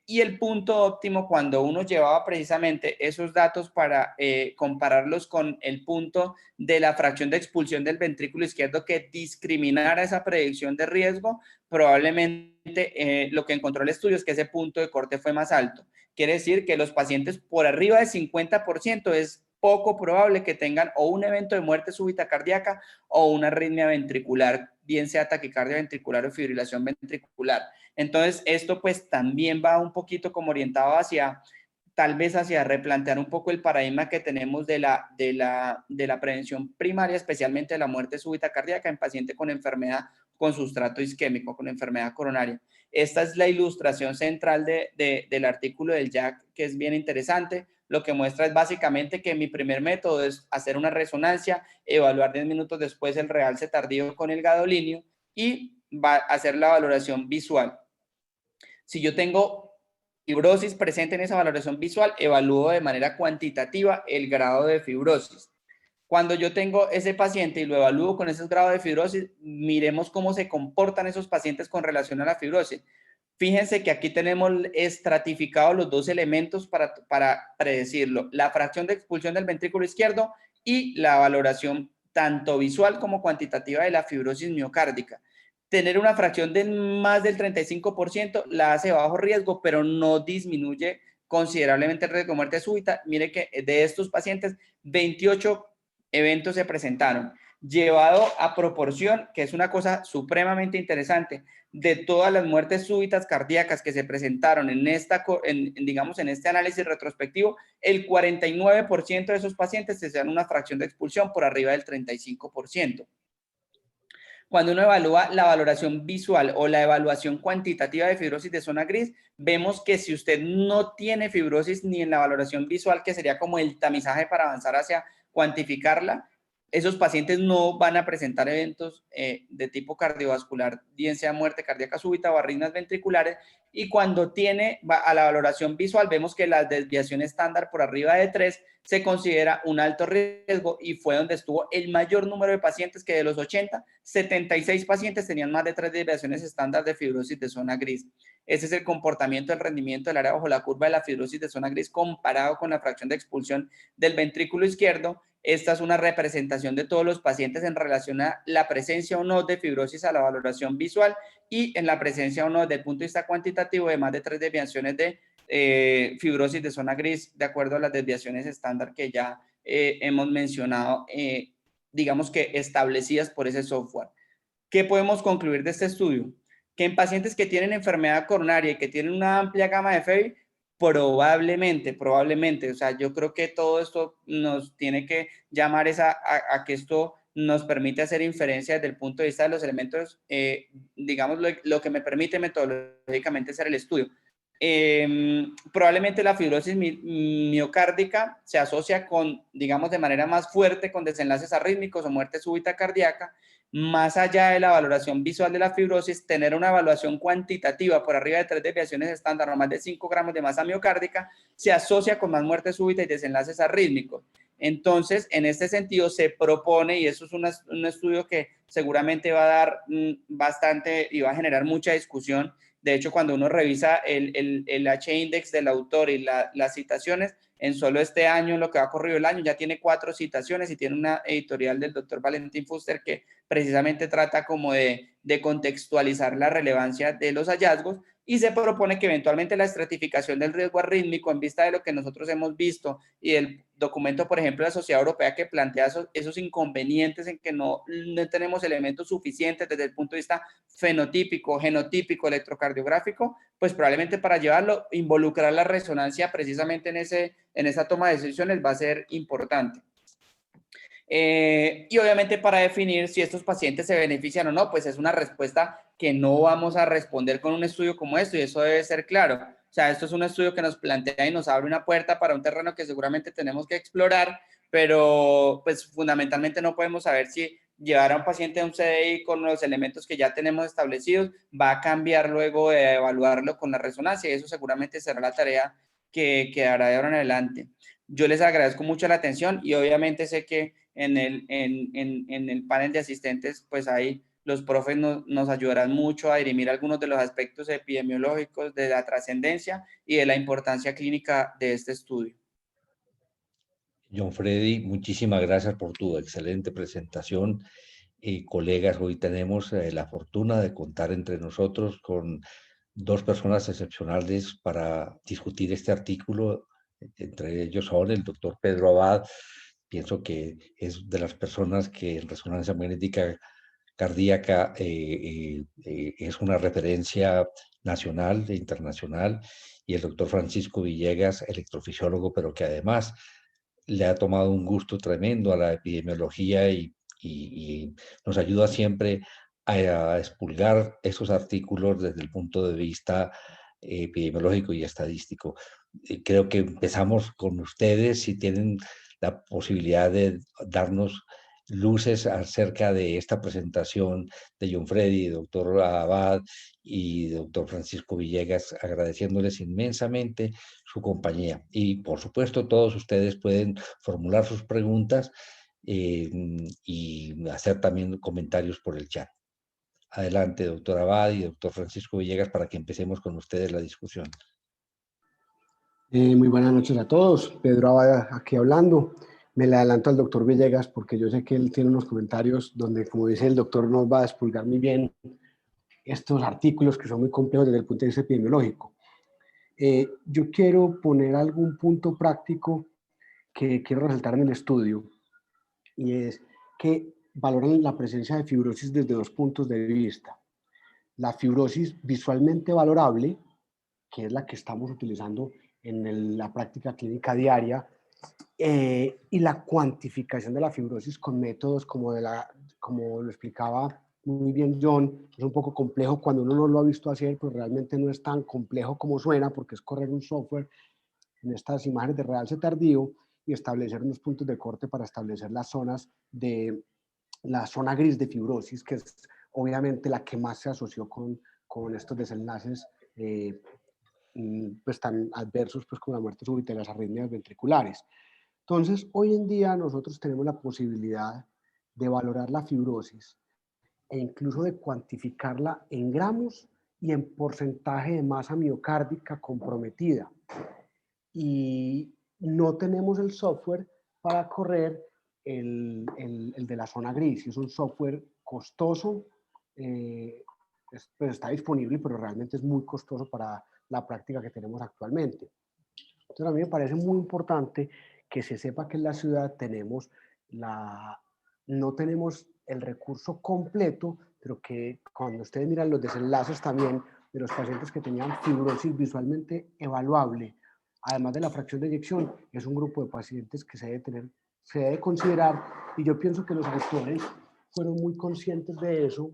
Y el punto óptimo, cuando uno llevaba precisamente esos datos para compararlos con el punto de la fracción de expulsión del ventrículo izquierdo que discriminara esa predicción de riesgo, probablemente lo que encontró el estudio es que ese punto de corte fue más alto. Quiere decir que los pacientes por arriba del 50% es poco probable que tengan o un evento de muerte súbita cardíaca o una arritmia ventricular, bien sea taquicardia ventricular o fibrilación ventricular. Entonces, esto pues también va un poquito como orientado hacia, tal vez hacia replantear un poco el paradigma que tenemos de la prevención primaria, especialmente de la muerte súbita cardíaca en paciente con enfermedad con sustrato isquémico, con enfermedad coronaria. Esta es la ilustración central del artículo del Jack, que es bien interesante. Lo que muestra es básicamente que mi primer método es hacer una resonancia, evaluar 10 minutos después el realce tardío con el gadolinio y va a hacer la valoración visual. Si yo tengo fibrosis presente en esa valoración visual, evalúo de manera cuantitativa el grado de fibrosis. Cuando yo tengo ese paciente y lo evalúo con esos grados de fibrosis, miremos cómo se comportan esos pacientes con relación a la fibrosis. Fíjense que aquí tenemos estratificados los dos elementos para predecirlo: la fracción de expulsión del ventrículo izquierdo y la valoración tanto visual como cuantitativa de la fibrosis miocárdica. Tener una fracción de más del 35% la hace bajo riesgo, pero no disminuye considerablemente el riesgo de muerte súbita. Mire que de estos pacientes, 28 eventos se presentaron. Llevado a proporción, que es una cosa supremamente interesante, de todas las muertes súbitas cardíacas que se presentaron digamos, en este análisis retrospectivo, el 49% de esos pacientes se dan una fracción de expulsión por arriba del 35%. Cuando uno evalúa la valoración visual o la evaluación cuantitativa de fibrosis de zona gris, vemos que si usted no tiene fibrosis ni en la valoración visual, que sería como el tamizaje para avanzar hacia cuantificarla, esos pacientes no van a presentar eventos de tipo cardiovascular, bien sea muerte cardíaca súbita o arritmias ventriculares. Y cuando tiene a la valoración visual, vemos que la desviación estándar por arriba de 3 se considera un alto riesgo, y fue donde estuvo el mayor número de pacientes, que de los 80, 76 pacientes tenían más de 3 desviaciones estándar de fibrosis de zona gris. Ese es el comportamiento del rendimiento del área bajo la curva de la fibrosis de zona gris comparado con la fracción de expulsión del ventrículo izquierdo. Esta es una representación de todos los pacientes en relación a la presencia o no de fibrosis a la valoración visual, y en la presencia o no desde el punto de vista cuantitativo de más de 3 desviaciones de fibrosis de zona gris, de acuerdo a las desviaciones estándar que ya hemos mencionado, digamos que establecidas por ese software. ¿Qué podemos concluir de este estudio? Que en pacientes que tienen enfermedad coronaria y que tienen una amplia gama de FEBI, probablemente, o sea, yo creo que todo esto nos tiene que llamar a que esto nos permite hacer inferencia desde el punto de vista de los elementos, digamos, lo que me permite metodológicamente hacer el estudio. Probablemente la fibrosis miocárdica se asocia con, digamos, de manera más fuerte con desenlaces arrítmicos o muerte súbita cardíaca. Más allá de la valoración visual de la fibrosis, tener una evaluación cuantitativa por arriba de 3 desviaciones estándar o más de 5 gramos de masa miocárdica se asocia con más muerte súbita y desenlaces arrítmicos. Entonces, en este sentido, se propone, y eso es un estudio que seguramente va a dar bastante y va a generar mucha discusión. De hecho, cuando uno revisa el H-index del autor y las citaciones, en solo este año, lo que ha corrido el año, ya tiene 4 citaciones y tiene una editorial del doctor Valentín Fuster que precisamente trata como de contextualizar la relevancia de los hallazgos, y se propone que eventualmente la estratificación del riesgo arrítmico en vista de lo que nosotros hemos visto y el documento, por ejemplo, de la Sociedad Europea, que plantea esos inconvenientes en que no tenemos elementos suficientes desde el punto de vista fenotípico, genotípico, electrocardiográfico, pues probablemente para llevarlo, involucrar la resonancia precisamente en esa toma de decisiones va a ser importante. Y obviamente para definir si estos pacientes se benefician o no, pues es una respuesta que no vamos a responder con un estudio como esto, y eso debe ser claro. O sea, esto es un estudio que nos plantea y nos abre una puerta para un terreno que seguramente tenemos que explorar, pero pues fundamentalmente no podemos saber si llevar a un paciente a un CDI con los elementos que ya tenemos establecidos va a cambiar luego de evaluarlo con la resonancia, y eso seguramente será la tarea que quedará de ahora en adelante. Yo les agradezco mucho la atención, y obviamente sé que en el panel de asistentes, pues ahí los profes nos ayudarán mucho a dirimir algunos de los aspectos epidemiológicos de la trascendencia y de la importancia clínica de este estudio. John Freddy, muchísimas gracias por tu excelente presentación. Colegas, hoy tenemos la fortuna de contar entre nosotros con dos personas excepcionales para discutir este artículo. Entre ellos son el doctor Pedro Abad. Pienso que es de las personas que en resonancia magnética cardíaca es una referencia nacional e internacional, y el doctor Francisco Villegas, electrofisiólogo, pero que además le ha tomado un gusto tremendo a la epidemiología y nos ayuda siempre a expulgar esos artículos desde el punto de vista epidemiológico y estadístico. Creo que empezamos con ustedes, si tienen la posibilidad de darnos luces acerca de esta presentación de John Freddy, doctor Abad y doctor Francisco Villegas, agradeciéndoles inmensamente su compañía. Y por supuesto, todos ustedes pueden formular sus preguntas y hacer también comentarios por el chat. Adelante, doctor Abad y doctor Francisco Villegas, para que empecemos con ustedes la discusión. Muy buenas noches a todos. Pedro Abad aquí hablando. Me le adelanto al doctor Villegas porque yo sé que él tiene unos comentarios donde, como dice el doctor, nos va a expulgar muy bien estos artículos que son muy complejos desde el punto de vista epidemiológico. Yo quiero poner algún punto práctico que quiero resaltar en el estudio, y es que valoran la presencia de fibrosis desde dos puntos de vista. La fibrosis visualmente valorable, que es la que estamos utilizando en la práctica clínica diaria, y la cuantificación de la fibrosis con métodos como lo explicaba muy bien John. Es un poco complejo cuando uno no lo ha visto hacer, pero realmente no es tan complejo como suena, porque es correr un software en estas imágenes de realce tardío y establecer unos puntos de corte para establecer las zonas de la zona gris de fibrosis, que es obviamente la que más se asoció con estos desenlaces pues tan adversos, pues como la muerte súbita y las arritmias ventriculares. Entonces, hoy en día nosotros tenemos la posibilidad de valorar la fibrosis e incluso de cuantificarla en gramos y en porcentaje de masa miocárdica comprometida. Y no tenemos el software para correr el de la zona gris. Es un software costoso, pues está disponible, pero realmente es muy costoso para la práctica que tenemos actualmente. Entonces, a mí me parece muy importante que se sepa que en la ciudad no tenemos el recurso completo, pero que cuando ustedes miran los desenlaces también de los pacientes que tenían fibrosis visualmente evaluable, además de la fracción de eyección, es un grupo de pacientes que se debe considerar, y yo pienso que los gestores fueron muy conscientes de eso,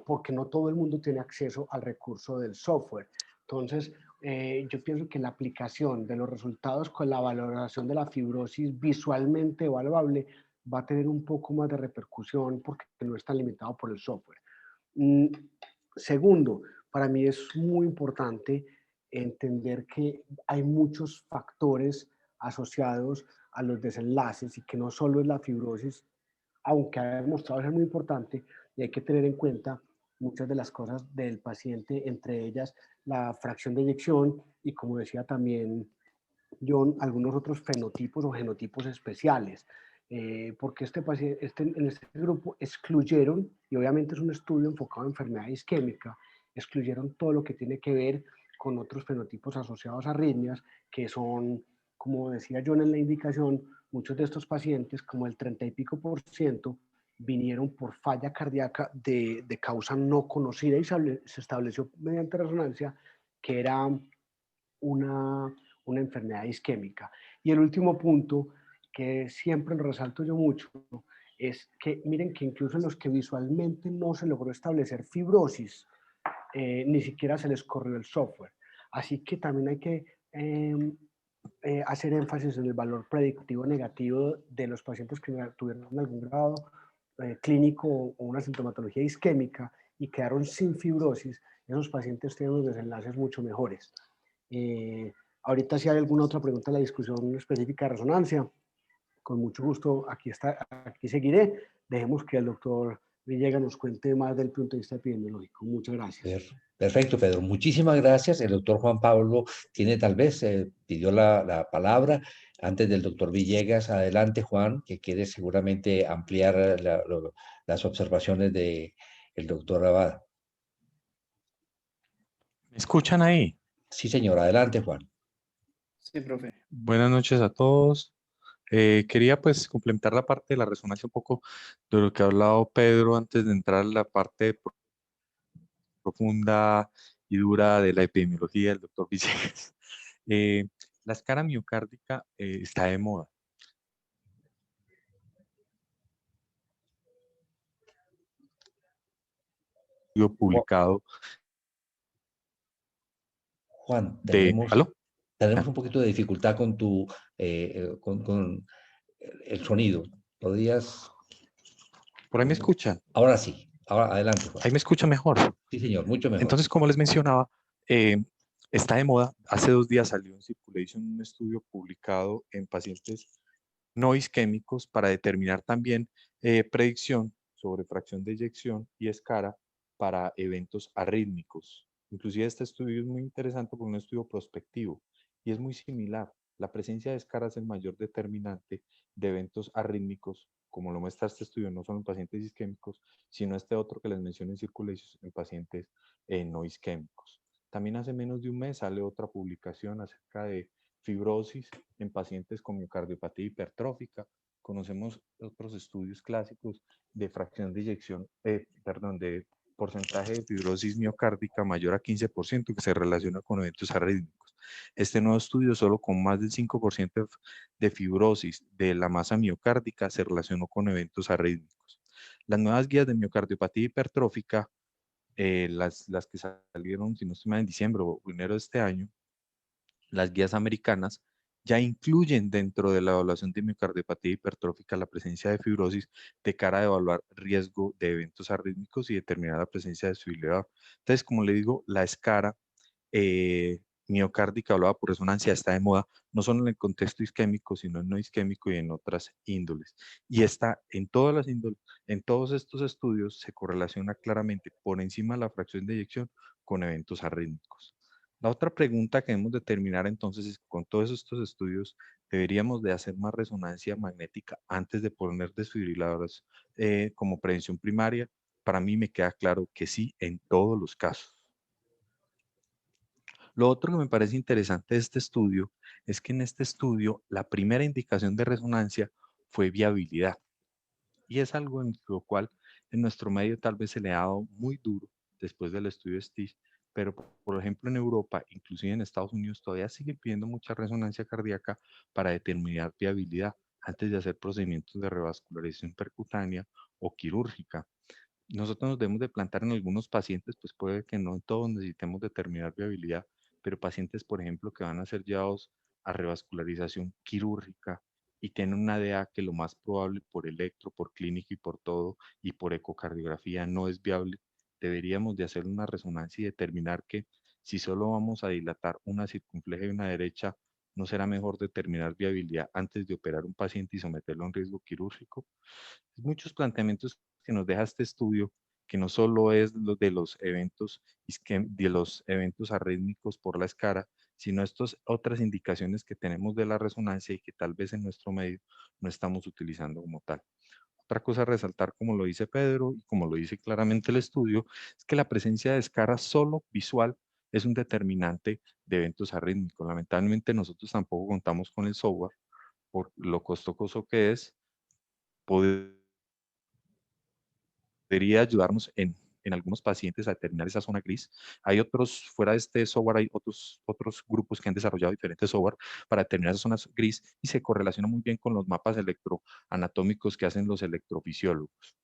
porque no todo el mundo tiene acceso al recurso del software. Entonces, yo pienso que la aplicación de los resultados con la valoración de la fibrosis visualmente evaluable va a tener un poco más de repercusión porque no está limitado por el software. Segundo, para mí es muy importante entender que hay muchos factores asociados a los desenlaces y que no solo es la fibrosis, aunque ha demostrado ser muy importante, y hay que tener en cuenta muchas de las cosas del paciente, entre ellas la fracción de eyección y, como decía también John, algunos otros fenotipos o genotipos especiales. Porque en este grupo excluyeron, y obviamente es un estudio enfocado en enfermedad isquémica, excluyeron todo lo que tiene que ver con otros fenotipos asociados a arritmias, que son, como decía John en la indicación, muchos de estos pacientes, como el 30 y pico % vinieron por falla cardíaca de causa no conocida, y se estableció mediante resonancia que era una enfermedad isquémica. Y el último punto, que siempre lo resalto yo mucho, es que miren que incluso en los que visualmente no se logró establecer fibrosis, ni siquiera se les corrió el software. Así que también hay que hacer énfasis en el valor predictivo negativo de los pacientes que tuvieron algún grado clínico o una sintomatología isquémica y quedaron sin fibrosis. Esos pacientes tienen unos desenlaces mucho mejores. Ahorita si hay alguna otra pregunta en la discusión específica de resonancia, con mucho gusto aquí seguiré. Dejemos que el doctor Villegas nos cuente más del punto de vista epidemiológico. Muchas gracias. Perfecto, Pedro. Muchísimas gracias. El doctor Juan Pablo tiene tal vez, pidió la palabra antes del doctor Villegas. Adelante, Juan, que quiere seguramente ampliar las observaciones del doctor Abad. ¿Me escuchan ahí? Sí, señor. Adelante, Juan. Sí, profe. Buenas noches a todos. Quería pues complementar la parte de la resonancia un poco de lo que ha hablado Pedro antes de entrar a la parte profunda y dura de la epidemiología del doctor Villegas. La escala miocárdica está de moda. publicado Juan, de... ¿Aló? tenemos un poquito de dificultad con con el sonido. ¿Podrías? ¿Por ahí me escuchan? Ahora sí. Ahora adelante, Juan. Ahí me escucha mejor. Sí, señor, mucho mejor. Entonces, como les mencionaba, está de moda. Hace 2 días salió en Circulation un estudio publicado en pacientes no isquémicos para determinar también predicción sobre fracción de eyección y escara para eventos arrítmicos. Inclusive este estudio es muy interesante porque es un estudio prospectivo y es muy similar. La presencia de escara es el mayor determinante de eventos arrítmicos, como lo muestra este estudio, no solo en pacientes isquémicos, sino este otro que les mencioné en Circulation en pacientes no isquémicos. También hace menos de un mes sale otra publicación acerca de fibrosis en pacientes con miocardiopatía hipertrófica. Conocemos otros estudios clásicos de fracción de eyección, de porcentaje de fibrosis miocárdica mayor a 15% que se relaciona con eventos arrítmicos. Este nuevo estudio, solo con más del 5% de fibrosis de la masa miocárdica, se relacionó con eventos arrítmicos. Las nuevas guías de miocardiopatía hipertrófica, las que salieron, si no estoy mal, en diciembre o enero de este año, las guías americanas ya incluyen dentro de la evaluación de miocardiopatía hipertrófica la presencia de fibrosis de cara a evaluar riesgo de eventos arrítmicos y determinar la presencia de su elevado. Entonces, como le digo, la escara miocárdica hablada por resonancia está de moda, no solo en el contexto isquémico, sino en no isquémico y en otras índoles. Y está en todas las índoles, en todos estos estudios se correlaciona claramente por encima de la fracción de eyección con eventos arrítmicos. La otra pregunta que debemos determinar entonces es, con todos estos estudios, ¿deberíamos de hacer más resonancia magnética antes de poner desfibriladores como prevención primaria? Para mí me queda claro que sí en todos los casos. Lo otro que me parece interesante de este estudio es que en este estudio la primera indicación de resonancia fue viabilidad. Y es algo en lo cual en nuestro medio tal vez se le ha dado muy duro después del estudio STIS, pero por ejemplo en Europa, inclusive en Estados Unidos, todavía sigue pidiendo mucha resonancia cardíaca para determinar viabilidad antes de hacer procedimientos de revascularización percutánea o quirúrgica. Nosotros nos debemos de plantar en algunos pacientes, pues puede que no en todos necesitemos determinar viabilidad, pero pacientes, por ejemplo, que van a ser llevados a revascularización quirúrgica y tienen una DA que lo más probable por electro, por clínica y por todo, y por ecocardiografía no es viable, deberíamos de hacer una resonancia y determinar que si solo vamos a dilatar una circunfleja y una derecha, ¿no será mejor determinar viabilidad antes de operar un paciente y someterlo a un riesgo quirúrgico? Muchos planteamientos que nos deja este estudio, que no solo es lo de los eventos, arrítmicos por la escara, sino estas otras indicaciones que tenemos de la resonancia y que tal vez en nuestro medio no estamos utilizando como tal. Otra cosa a resaltar, como lo dice Pedro y como lo dice claramente el estudio, es que la presencia de escara solo visual es un determinante de eventos arrítmicos. Lamentablemente nosotros tampoco contamos con el software por lo costoso que es. Podría ayudarnos en algunos pacientes a determinar esa zona gris. Hay otros, fuera de este software, hay otros grupos que han desarrollado diferentes software para determinar esas zonas gris y se correlaciona muy bien con los mapas electroanatómicos que hacen los electrofisiólogos.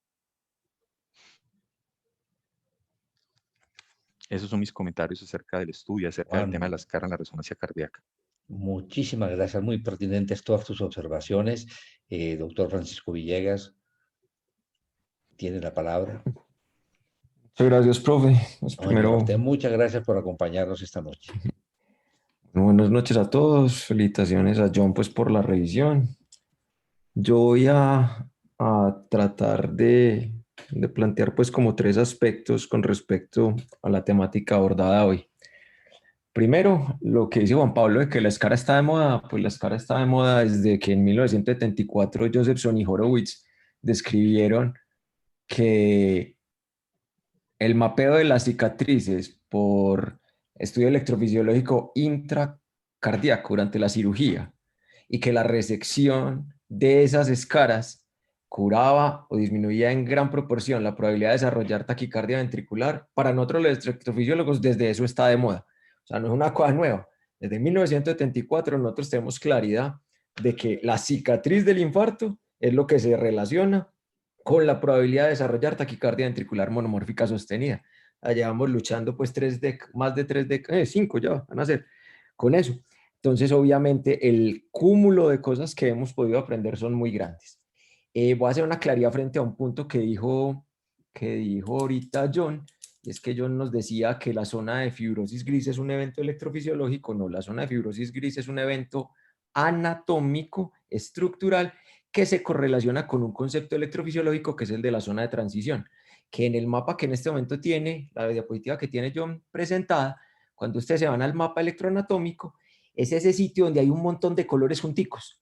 Esos son mis comentarios acerca del estudio, acerca del tema de la escara en la resonancia cardíaca. Muchísimas gracias, muy pertinentes todas tus observaciones. Doctor Francisco Villegas, tiene la palabra. Muchas gracias, profe. Pues primero, muchas gracias por acompañarnos esta noche. Buenas noches a todos. Felicitaciones a John pues, por la revisión. Yo voy a tratar de plantear pues como 3 aspectos con respecto a la temática abordada hoy. Primero, lo que dice Juan Pablo de que la escara está de moda, pues la escara está de moda desde que en 1974 Josephson y Horowitz describieron que el mapeo de las cicatrices por estudio electrofisiológico intracardíaco durante la cirugía y que la resección de esas escaras curaba o disminuía en gran proporción la probabilidad de desarrollar taquicardia ventricular. Para nosotros los electrofisiólogos desde eso está de moda. O sea, no es una cosa nueva. Desde 1974 nosotros tenemos claridad de que la cicatriz del infarto es lo que se relaciona con la probabilidad de desarrollar taquicardia ventricular monomórfica sostenida. llevamos luchando pues más de 3 décadas, 5 ya van a ser con eso. Entonces, obviamente, el cúmulo de cosas que hemos podido aprender son muy grandes. Voy a hacer una claridad frente a un punto que dijo ahorita John, y es que John nos decía que la zona de fibrosis gris es un evento electrofisiológico. No, la zona de fibrosis gris es un evento anatómico, estructural, que se correlaciona con un concepto electrofisiológico que es el de la zona de transición, que en el mapa que en este momento tiene, la diapositiva que tiene John presentada, cuando ustedes se van al mapa electroanatómico, es ese sitio donde hay un montón de colores junticos.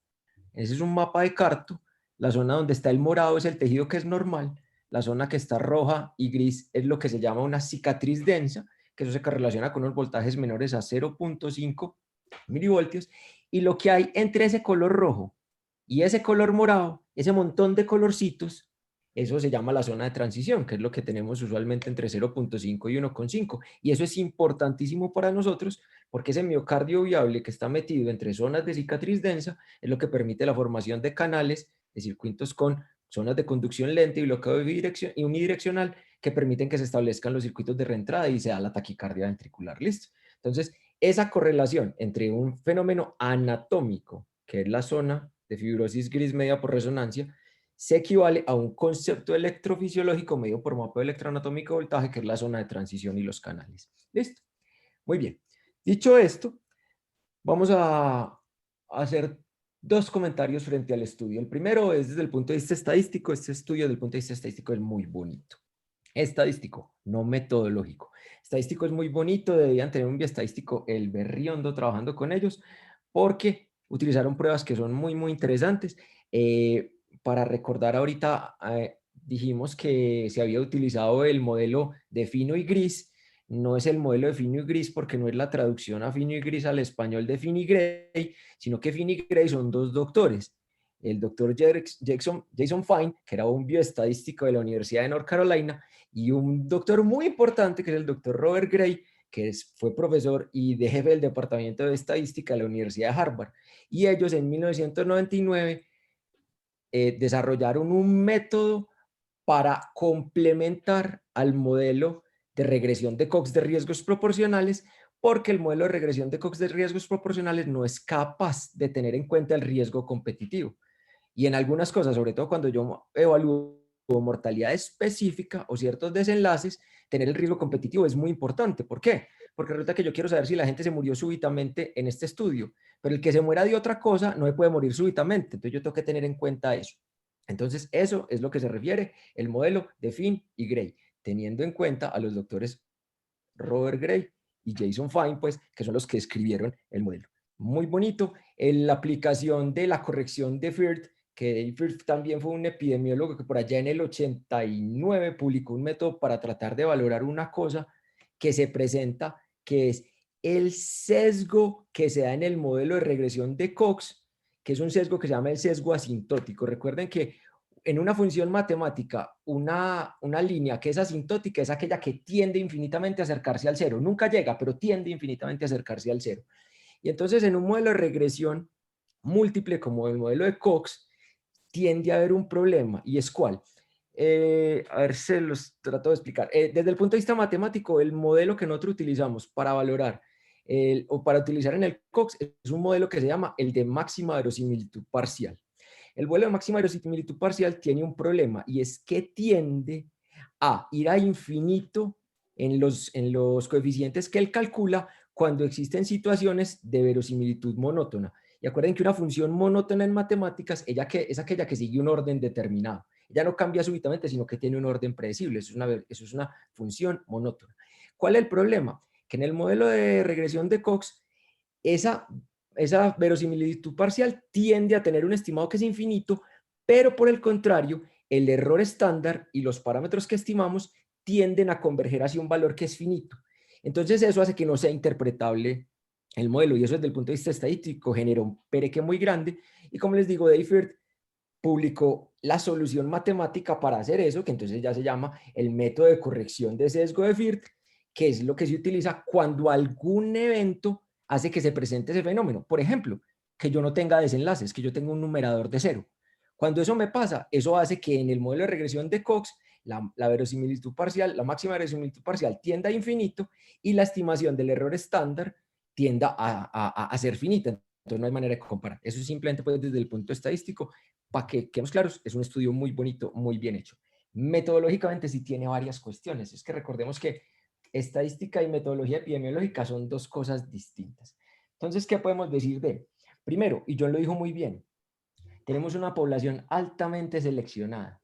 Ese es un mapa de Carto. La zona donde está el morado es el tejido que es normal. La zona que está roja y gris es lo que se llama una cicatriz densa, que eso se relaciona con unos voltajes menores a 0.5 milivoltios. Y lo que hay entre ese color rojo y ese color morado, ese montón de colorcitos, eso se llama la zona de transición, que es lo que tenemos usualmente entre 0.5 y 1.5. Y eso es importantísimo para nosotros porque ese miocardio viable que está metido entre zonas de cicatriz densa es lo que permite la formación de canales, de circuitos con zonas de conducción lenta y bloqueo y unidireccional que permiten que se establezcan los circuitos de reentrada y se da la taquicardia ventricular. ¿Listo? Entonces, esa correlación entre un fenómeno anatómico, que es la zona de fibrosis gris media por resonancia, se equivale a un concepto electrofisiológico medido por mapa electroanatómico de voltaje, que es la zona de transición y los canales. ¿Listo? Muy bien. Dicho esto, vamos a hacer dos comentarios frente al estudio. El primero es desde el punto de vista estadístico. Este estudio desde el punto de vista estadístico es muy bonito. Estadístico, no metodológico. Estadístico es muy bonito, deberían tener un bioestadístico el berriondo trabajando con ellos, porque utilizaron pruebas que son muy, muy interesantes. Para recordar ahorita, dijimos que se había utilizado el modelo de fino y gris. No es el modelo de fino y gris porque no es la traducción a fino y gris al español de Finn y Gray, sino que Finn y Gray son dos doctores. El doctor Jason Fine, que era un bioestadístico de la Universidad de North Carolina, y un doctor muy importante, que es el doctor Robert Gray, que fue profesor y de jefe del Departamento de Estadística de la Universidad de Harvard. Y ellos en 1999 desarrollaron un método para complementar al modelo de regresión de Cox de riesgos proporcionales, porque el modelo de regresión de Cox de riesgos proporcionales no es capaz de tener en cuenta el riesgo competitivo. Y en algunas cosas, sobre todo cuando yo evalúo mortalidad específica o ciertos desenlaces, tener el riesgo competitivo es muy importante. ¿Por qué? Porque resulta que yo quiero saber si la gente se murió súbitamente en este estudio, pero el que se muera de otra cosa no se puede morir súbitamente. Entonces yo tengo que tener en cuenta eso. Entonces eso es lo que se refiere el modelo de Finn y Gray, teniendo en cuenta a los doctores Robert Gray y Jason Fine, pues, que son los que escribieron el modelo. Muy bonito. En la aplicación de la corrección de Firth, que Dave Firth también fue un epidemiólogo que por allá en el 89 publicó un método para tratar de valorar una cosa que se presenta, que es el sesgo que se da en el modelo de regresión de Cox, que es un sesgo que se llama el sesgo asintótico. Recuerden que en una función matemática, una línea que es asintótica es aquella que tiende infinitamente a acercarse al cero. Nunca llega, pero tiende infinitamente a acercarse al cero. Y entonces en un modelo de regresión múltiple como el modelo de Cox, tiende a haber un problema. ¿Y es cuál? A ver, se los trato de explicar. Desde el punto de vista matemático, el modelo que nosotros utilizamos para valorar o para utilizar en el Cox es un modelo que se llama el de máxima verosimilitud parcial. El modelo de máxima verosimilitud parcial tiene un problema y es que tiende a ir a infinito en los coeficientes que él calcula cuando existen situaciones de verosimilitud monótona. Y acuerden que una función monótona en matemáticas es aquella que sigue un orden determinado. Ella no cambia súbitamente, sino que tiene un orden predecible. Eso es una función monótona. ¿Cuál es el problema? Que en el modelo de regresión de Cox, esa verosimilitud parcial tiende a tener un estimado que es infinito, pero por el contrario, el error estándar y los parámetros que estimamos tienden a converger hacia un valor que es finito. Entonces eso hace que no sea interpretable el modelo, y eso desde el punto de vista estadístico genera un pereque muy grande. Y como les digo, Dave Firth publicó la solución matemática para hacer eso, que entonces ya se llama el método de corrección de sesgo de Firth, que es lo que se utiliza cuando algún evento hace que se presente ese fenómeno. Por ejemplo, que yo no tenga desenlaces, que yo tenga un numerador de cero. Cuando eso me pasa, eso hace que en el modelo de regresión de Cox la verosimilitud parcial, la máxima verosimilitud parcial tiende a infinito y la estimación del error estándar tienda a ser finita. Entonces no hay manera de comparar. Eso simplemente pues, desde el punto estadístico, para que quedemos claros, es un estudio muy bonito, muy bien hecho. Metodológicamente sí tiene varias cuestiones. Es que recordemos que estadística y metodología epidemiológica son dos cosas distintas. Entonces, ¿qué podemos decir de él? Primero, y John lo dijo muy bien, tenemos una población altamente seleccionada,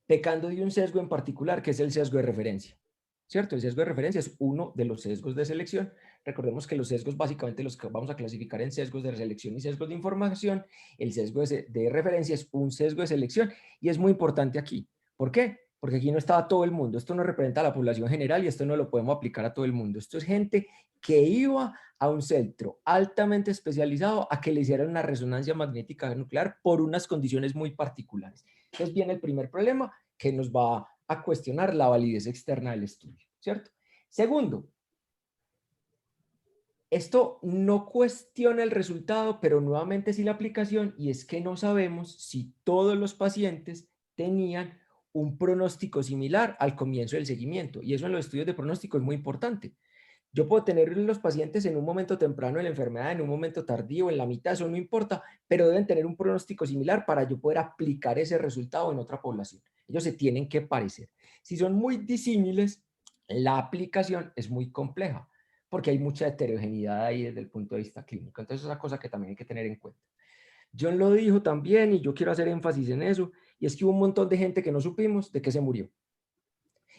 pecando de un sesgo en particular, que es el sesgo de referencia. ¿Cierto? El sesgo de referencia es uno de los sesgos de selección. Recordemos que los sesgos básicamente los que vamos a clasificar en sesgos de selección y sesgos de información. El sesgo de referencia es un sesgo de selección y es muy importante aquí. ¿Por qué? Porque aquí no estaba todo el mundo. Esto no representa a la población general y esto no lo podemos aplicar a todo el mundo. Esto es gente que iba a un centro altamente especializado a que le hicieran una resonancia magnética nuclear por unas condiciones muy particulares. Entonces viene el primer problema que nos va a cuestionar la validez externa del estudio, ¿cierto? Segundo, esto no cuestiona el resultado, pero nuevamente sí la aplicación, y es que no sabemos si todos los pacientes tenían un pronóstico similar al comienzo del seguimiento, y eso en los estudios de pronóstico es muy importante. Yo puedo tener los pacientes en un momento temprano de la enfermedad, en un momento tardío, en la mitad, eso no importa, pero deben tener un pronóstico similar para yo poder aplicar ese resultado en otra población. Ellos se tienen que parecer. Si son muy disímiles, la aplicación es muy compleja, porque hay mucha heterogeneidad ahí desde el punto de vista clínico. Entonces, es una cosa que también hay que tener en cuenta. John lo dijo también, y yo quiero hacer énfasis en eso, y es que hubo un montón de gente que no supimos de qué se murió.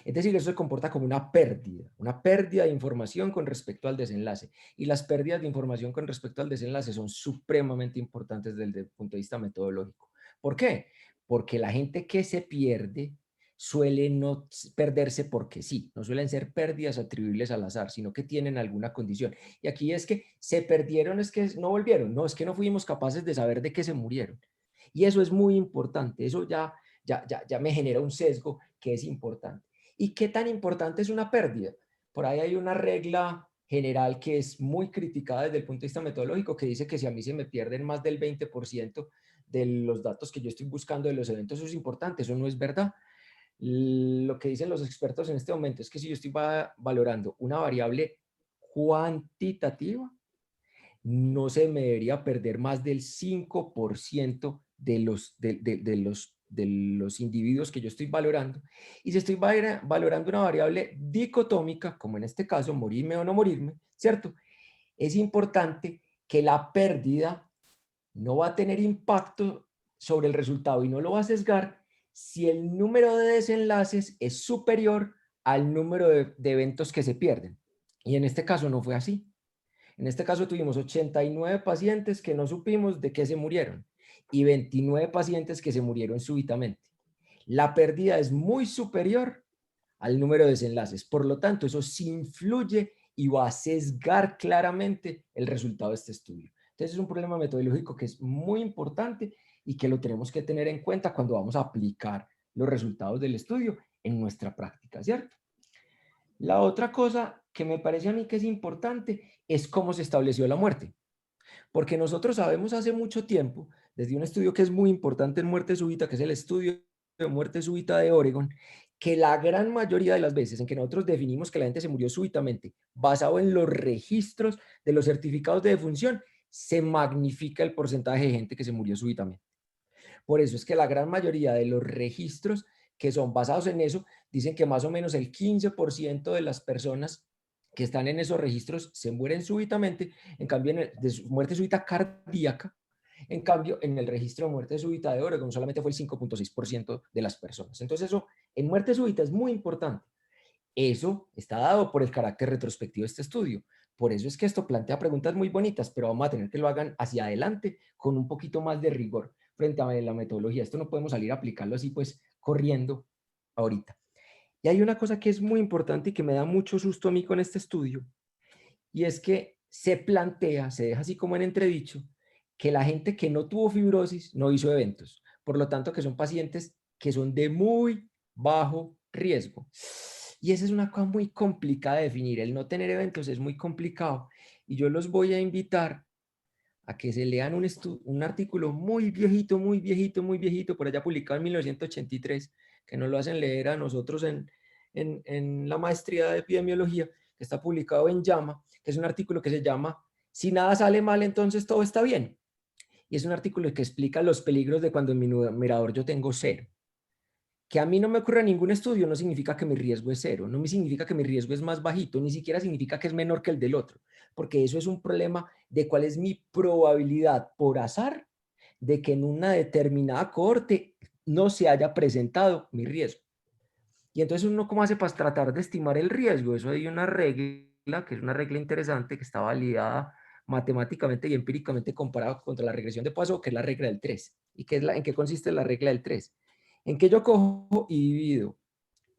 Es decir, eso se comporta como una pérdida de información con respecto al desenlace. Y las pérdidas de información con respecto al desenlace son supremamente importantes desde el punto de vista metodológico. ¿Por qué? Porque la gente que se pierde suele no perderse porque sí, no suelen ser pérdidas atribuibles al azar, sino que tienen alguna condición. Y aquí es que se perdieron, es que no volvieron, no, es que no fuimos capaces de saber de qué se murieron. Y eso es muy importante, eso ya me genera un sesgo que es importante. ¿Y qué tan importante es una pérdida? Por ahí hay una regla general que es muy criticada desde el punto de vista metodológico que dice que si a mí se me pierden más del 20% de los datos que yo estoy buscando de los eventos, eso es importante, eso no es verdad. Lo que dicen los expertos en este momento es que si yo estoy valorando una variable cuantitativa, no se me debería perder más del 5% de los individuos que yo estoy valorando. Y si estoy valorando una variable dicotómica, como en este caso, morirme o no morirme, ¿cierto? Es importante que la pérdida no va a tener impacto sobre el resultado y no lo va a sesgar si el número de desenlaces es superior al número de eventos que se pierden. Y en este caso no fue así. En este caso tuvimos 89 pacientes que no supimos de qué se murieron y 29 pacientes que se murieron súbitamente. La pérdida es muy superior al número de desenlaces. Por lo tanto, eso sí influye y va a sesgar claramente el resultado de este estudio. Entonces, es un problema metodológico que es muy importante y que lo tenemos que tener en cuenta cuando vamos a aplicar los resultados del estudio en nuestra práctica, ¿cierto? La otra cosa que me parece a mí que es importante es cómo se estableció la muerte. Porque nosotros sabemos hace mucho tiempo, desde un estudio que es muy importante en muerte súbita, que es el estudio de muerte súbita de Oregon, que la gran mayoría de las veces en que nosotros definimos que la gente se murió súbitamente, basado en los registros de los certificados de defunción, se magnifica el porcentaje de gente que se murió súbitamente. Por eso es que la gran mayoría de los registros que son basados en eso, dicen que más o menos el 15% de las personas que están en esos registros se mueren súbitamente, en cambio de muerte súbita cardíaca, en cambio en el registro de muerte súbita de Oregon solamente fue el 5.6% de las personas. Entonces eso en muerte súbita es muy importante. Eso está dado por el carácter retrospectivo de este estudio. Por eso es que esto plantea preguntas muy bonitas, pero vamos a tener que lo hagan hacia adelante con un poquito más de rigor frente a la metodología. Esto no podemos salir a aplicarlo así pues corriendo ahorita. Y hay una cosa que es muy importante y que me da mucho susto a mí con este estudio, y es que se plantea, se deja así como en entredicho, que la gente que no tuvo fibrosis no hizo eventos. Por lo tanto, que son pacientes que son de muy bajo riesgo. Y esa es una cosa muy complicada de definir. El no tener eventos es muy complicado. Y yo los voy a invitar a que se lean un artículo muy viejito, por allá publicado en 1983, que nos lo hacen leer a nosotros en la maestría de epidemiología, que está publicado en JAMA, que es un artículo que se llama "Si nada sale mal, entonces todo está bien". Y es un artículo que explica los peligros de cuando en mi numerador yo tengo 0. Que a mí no me ocurra ningún estudio no significa que mi riesgo es 0, no me significa que mi riesgo es más bajito, ni siquiera significa que es menor que el del otro, porque eso es un problema de cuál es mi probabilidad por azar de que en una determinada cohorte no se haya presentado mi riesgo. Y entonces uno, ¿cómo hace para tratar de estimar el riesgo? Eso hay una regla, que es una regla interesante, que está validada matemáticamente y empíricamente comparada contra la regresión de Poisson, que es la regla del 3. ¿Y qué es en qué consiste la regla del 3? En que yo cojo y divido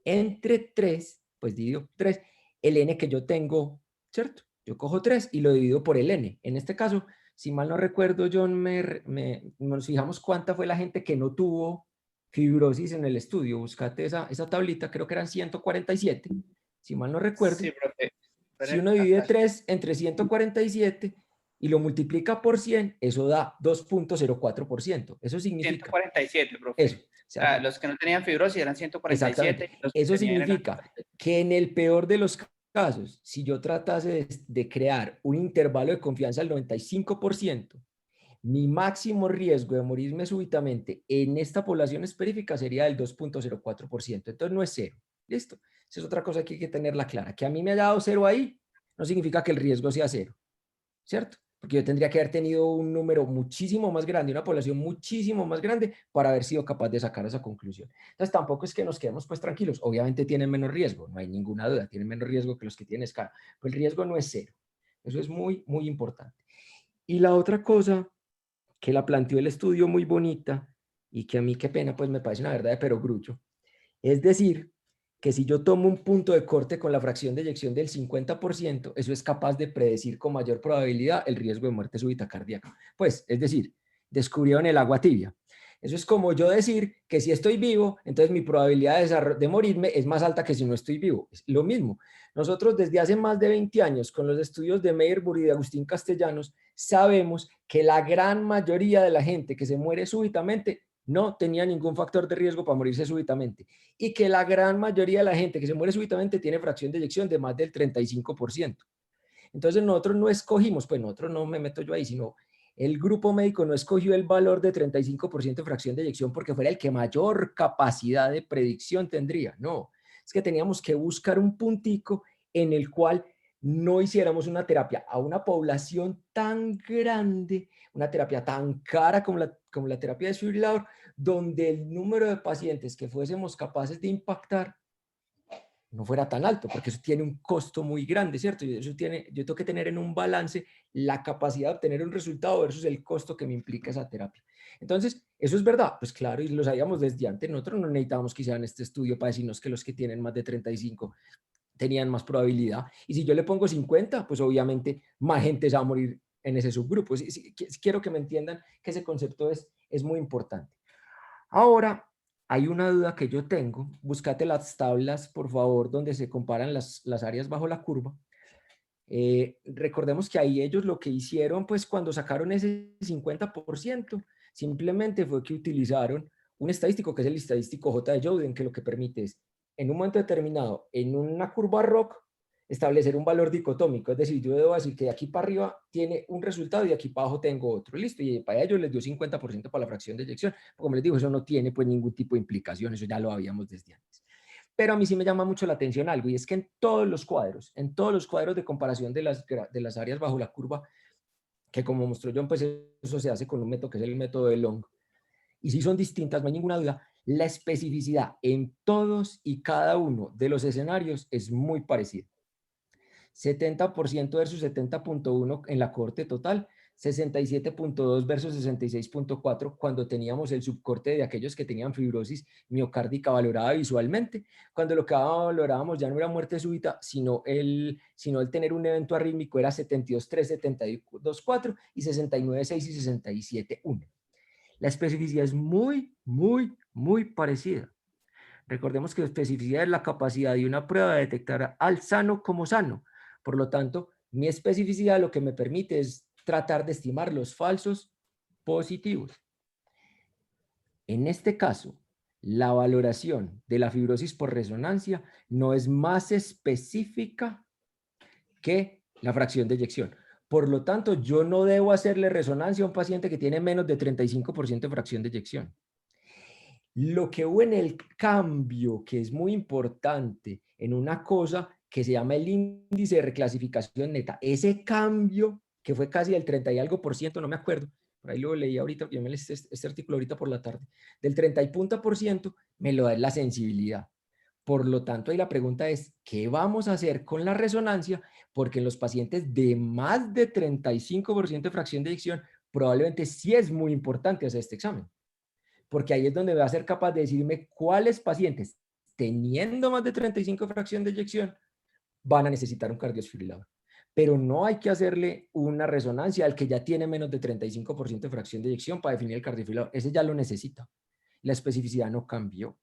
entre 3, pues divido 3, el n que yo tengo, ¿cierto? Yo cojo 3 y lo divido por el n. En este caso, si mal no recuerdo, John, nos fijamos cuánta fue la gente que no tuvo fibrosis en el estudio. Buscate esa tablita, creo que eran 147, si mal no recuerdo. Sí, profe. Si uno divide 3 entre 147 y lo multiplica por 100, eso da 2.04%. Eso significa... 147, profe. Eso. O sea, los que no tenían fibrosis eran 147. Exactamente. Los que Eso tenían significa que en el peor de los casos, si yo tratase de crear un intervalo de confianza del 95%, mi máximo riesgo de morirme súbitamente en esta población específica sería del 2.04%. Entonces no es 0. ¿Listo? Esa es otra cosa que hay que tenerla clara. Que a mí me haya dado 0 ahí, no significa que el riesgo sea 0. ¿Cierto? Porque yo tendría que haber tenido un número muchísimo más grande, una población muchísimo más grande para haber sido capaz de sacar esa conclusión. Entonces tampoco es que nos quedemos pues tranquilos. Obviamente tienen menos riesgo, no hay ninguna duda, tienen menos riesgo que los que tienen escala. Pero el riesgo no es 0. Eso es muy, muy importante. Y la otra cosa que la planteó el estudio muy bonita y que a mí qué pena pues me parece una verdad de perogrullo, es decir, que si yo tomo un punto de corte con la fracción de eyección del 50%, eso es capaz de predecir con mayor probabilidad el riesgo de muerte súbita cardíaca. Pues, es decir, descubrieron el agua tibia. Eso es como yo decir que si estoy vivo, entonces mi probabilidad de morirme es más alta que si no estoy vivo. Es lo mismo. Nosotros desde hace más de 20 años, con los estudios de Meyerburg y de Agustín Castellanos, sabemos que la gran mayoría de la gente que se muere súbitamente no tenía ningún factor de riesgo para morirse súbitamente. Y que la gran mayoría de la gente que se muere súbitamente tiene fracción de eyección de más del 35%. Entonces nosotros no escogimos, pues nosotros no me meto yo ahí, sino el grupo médico no escogió el valor de 35% de fracción de eyección porque fuera el que mayor capacidad de predicción tendría. No, es que teníamos que buscar un puntico en el cual no hiciéramos una terapia a una población tan grande, una terapia tan cara como la terapia de desfibrilador, donde el número de pacientes que fuésemos capaces de impactar no fuera tan alto, porque eso tiene un costo muy grande, ¿cierto? Yo tengo que tener en un balance la capacidad de obtener un resultado versus el costo que me implica esa terapia. Entonces, ¿eso es verdad? Pues claro, y lo sabíamos desde antes. Nosotros no necesitábamos que hicieran este estudio para decirnos que los que tienen más de 35 tenían más probabilidad. Y si yo le pongo 50, pues obviamente más gente se va a morir en ese subgrupo. Quiero que me entiendan que ese concepto es muy importante. Ahora, hay una duda que yo tengo. Búscate las tablas, por favor, donde se comparan las áreas bajo la curva. Recordemos que ahí ellos lo que hicieron, pues cuando sacaron ese 50%, simplemente fue que utilizaron un estadístico que es el estadístico J de Youden, que lo que permite es, en un momento determinado, en una curva ROC, establecer un valor dicotómico. Es decir, yo debo decir que de aquí para arriba tiene un resultado y de aquí para abajo tengo otro. Listo, y para ellos les dio 50% para la fracción de eyección. Como les digo, eso no tiene pues ningún tipo de implicación, eso ya lo habíamos desde antes. Pero a mí sí me llama mucho la atención algo, y es que en todos los cuadros de comparación de las áreas bajo la curva, que como mostró John, pues eso se hace con un método que es el método de Long, y si son distintas, no hay ninguna duda, la especificidad en todos y cada uno de los escenarios es muy parecida. 70% versus 70.1 en la cohorte total, 67.2 versus 66.4 cuando teníamos el subcorte de aquellos que tenían fibrosis miocárdica valorada visualmente, cuando lo que valorábamos ya no era muerte súbita, sino el tener un evento arrítmico era 72.3, 72.4 y 69.6 y 67.1. La especificidad es muy, muy, muy parecida. Recordemos que la especificidad es la capacidad de una prueba de detectar al sano como sano. Por lo tanto, mi especificidad lo que me permite es tratar de estimar los falsos positivos. En este caso, la valoración de la fibrosis por resonancia no es más específica que la fracción de eyección. Por lo tanto, yo no debo hacerle resonancia a un paciente que tiene menos de 35% de fracción de eyección. Lo que hubo en el cambio, que es muy importante, en una cosa que se llama el índice de reclasificación neta, ese cambio, que fue casi del 30 y algo por ciento, no me acuerdo, por ahí lo leí ahorita, yo me leí este artículo ahorita por la tarde, del 30 y punto por ciento, me lo da la sensibilidad. Por lo tanto, ahí la pregunta es, ¿qué vamos a hacer con la resonancia? Porque en los pacientes de más de 35% de fracción de eyección, probablemente sí es muy importante hacer este examen. Porque ahí es donde va a ser capaz de decirme cuáles pacientes, teniendo más de 35 fracción de eyección, van a necesitar un cardiodesfibrilador. Pero no hay que hacerle una resonancia al que ya tiene menos de 35% de fracción de eyección para definir el cardiodesfibrilador. Ese ya lo necesita. La especificidad no cambió.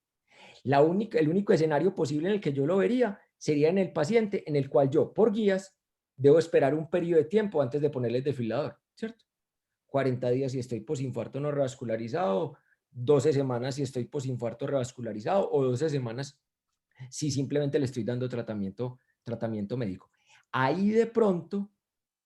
El único escenario posible en el que yo lo vería sería en el paciente en el cual yo, por guías, debo esperar un periodo de tiempo antes de ponerle el desfibrilador, ¿cierto? 40 días si estoy posinfarto no revascularizado, 12 semanas si estoy posinfarto revascularizado o 12 semanas si simplemente le estoy dando tratamiento médico. Ahí de pronto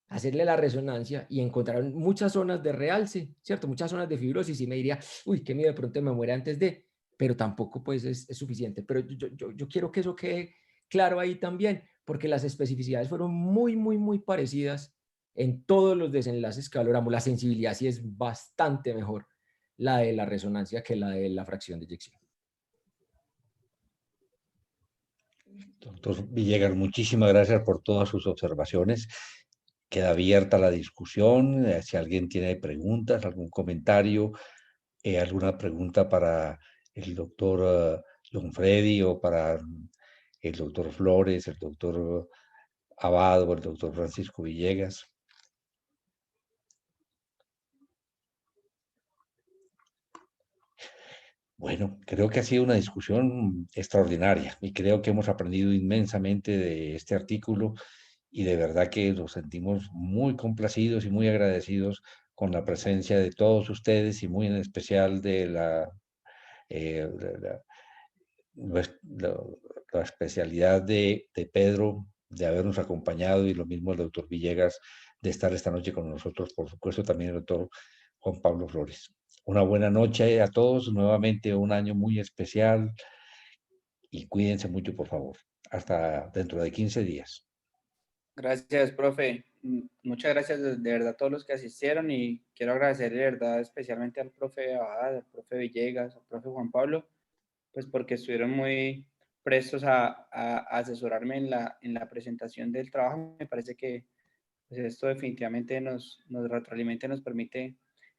hacerle la resonancia y encontrar muchas zonas de realce, ¿cierto? Muchas zonas de fibrosis y me diría, uy, qué miedo, de pronto me muere antes de, pero tampoco pues es suficiente. Pero yo quiero que eso quede claro ahí también, porque las especificidades fueron muy parecidas en todos los desenlaces que valoramos. La sensibilidad sí es bastante mejor la de la resonancia que la de la fracción de eyección. Doctor Villegas, muchísimas gracias por todas sus observaciones. Queda abierta la discusión. Si alguien tiene preguntas, algún comentario, alguna pregunta para el doctor John Freddy o para el doctor Flores, el doctor Abad o el doctor Francisco Villegas. Bueno, creo que ha sido una discusión extraordinaria y creo que hemos aprendido inmensamente de este artículo y de verdad que nos sentimos muy complacidos y muy agradecidos con la presencia de todos ustedes y muy en especial de la especialidad de Pedro de habernos acompañado y lo mismo el doctor Villegas de estar esta noche con nosotros, por supuesto también el doctor Juan Pablo Flores. Una buena noche a todos, nuevamente un año muy especial y cuídense mucho, por favor. Hasta dentro de 15 días. Gracias, profe. Muchas gracias de verdad a todos los que asistieron y quiero agradecer de verdad especialmente al profe Abad, al profe Villegas, al profe Juan Pablo, pues porque estuvieron muy prestos a asesorarme en la presentación del trabajo. Me parece que pues esto definitivamente nos retroalimenta y nos permite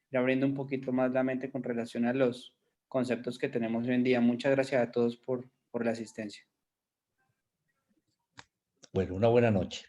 ir abriendo un poquito más la mente con relación a los conceptos que tenemos hoy en día. Muchas gracias a todos por la asistencia. Bueno, una buena noche.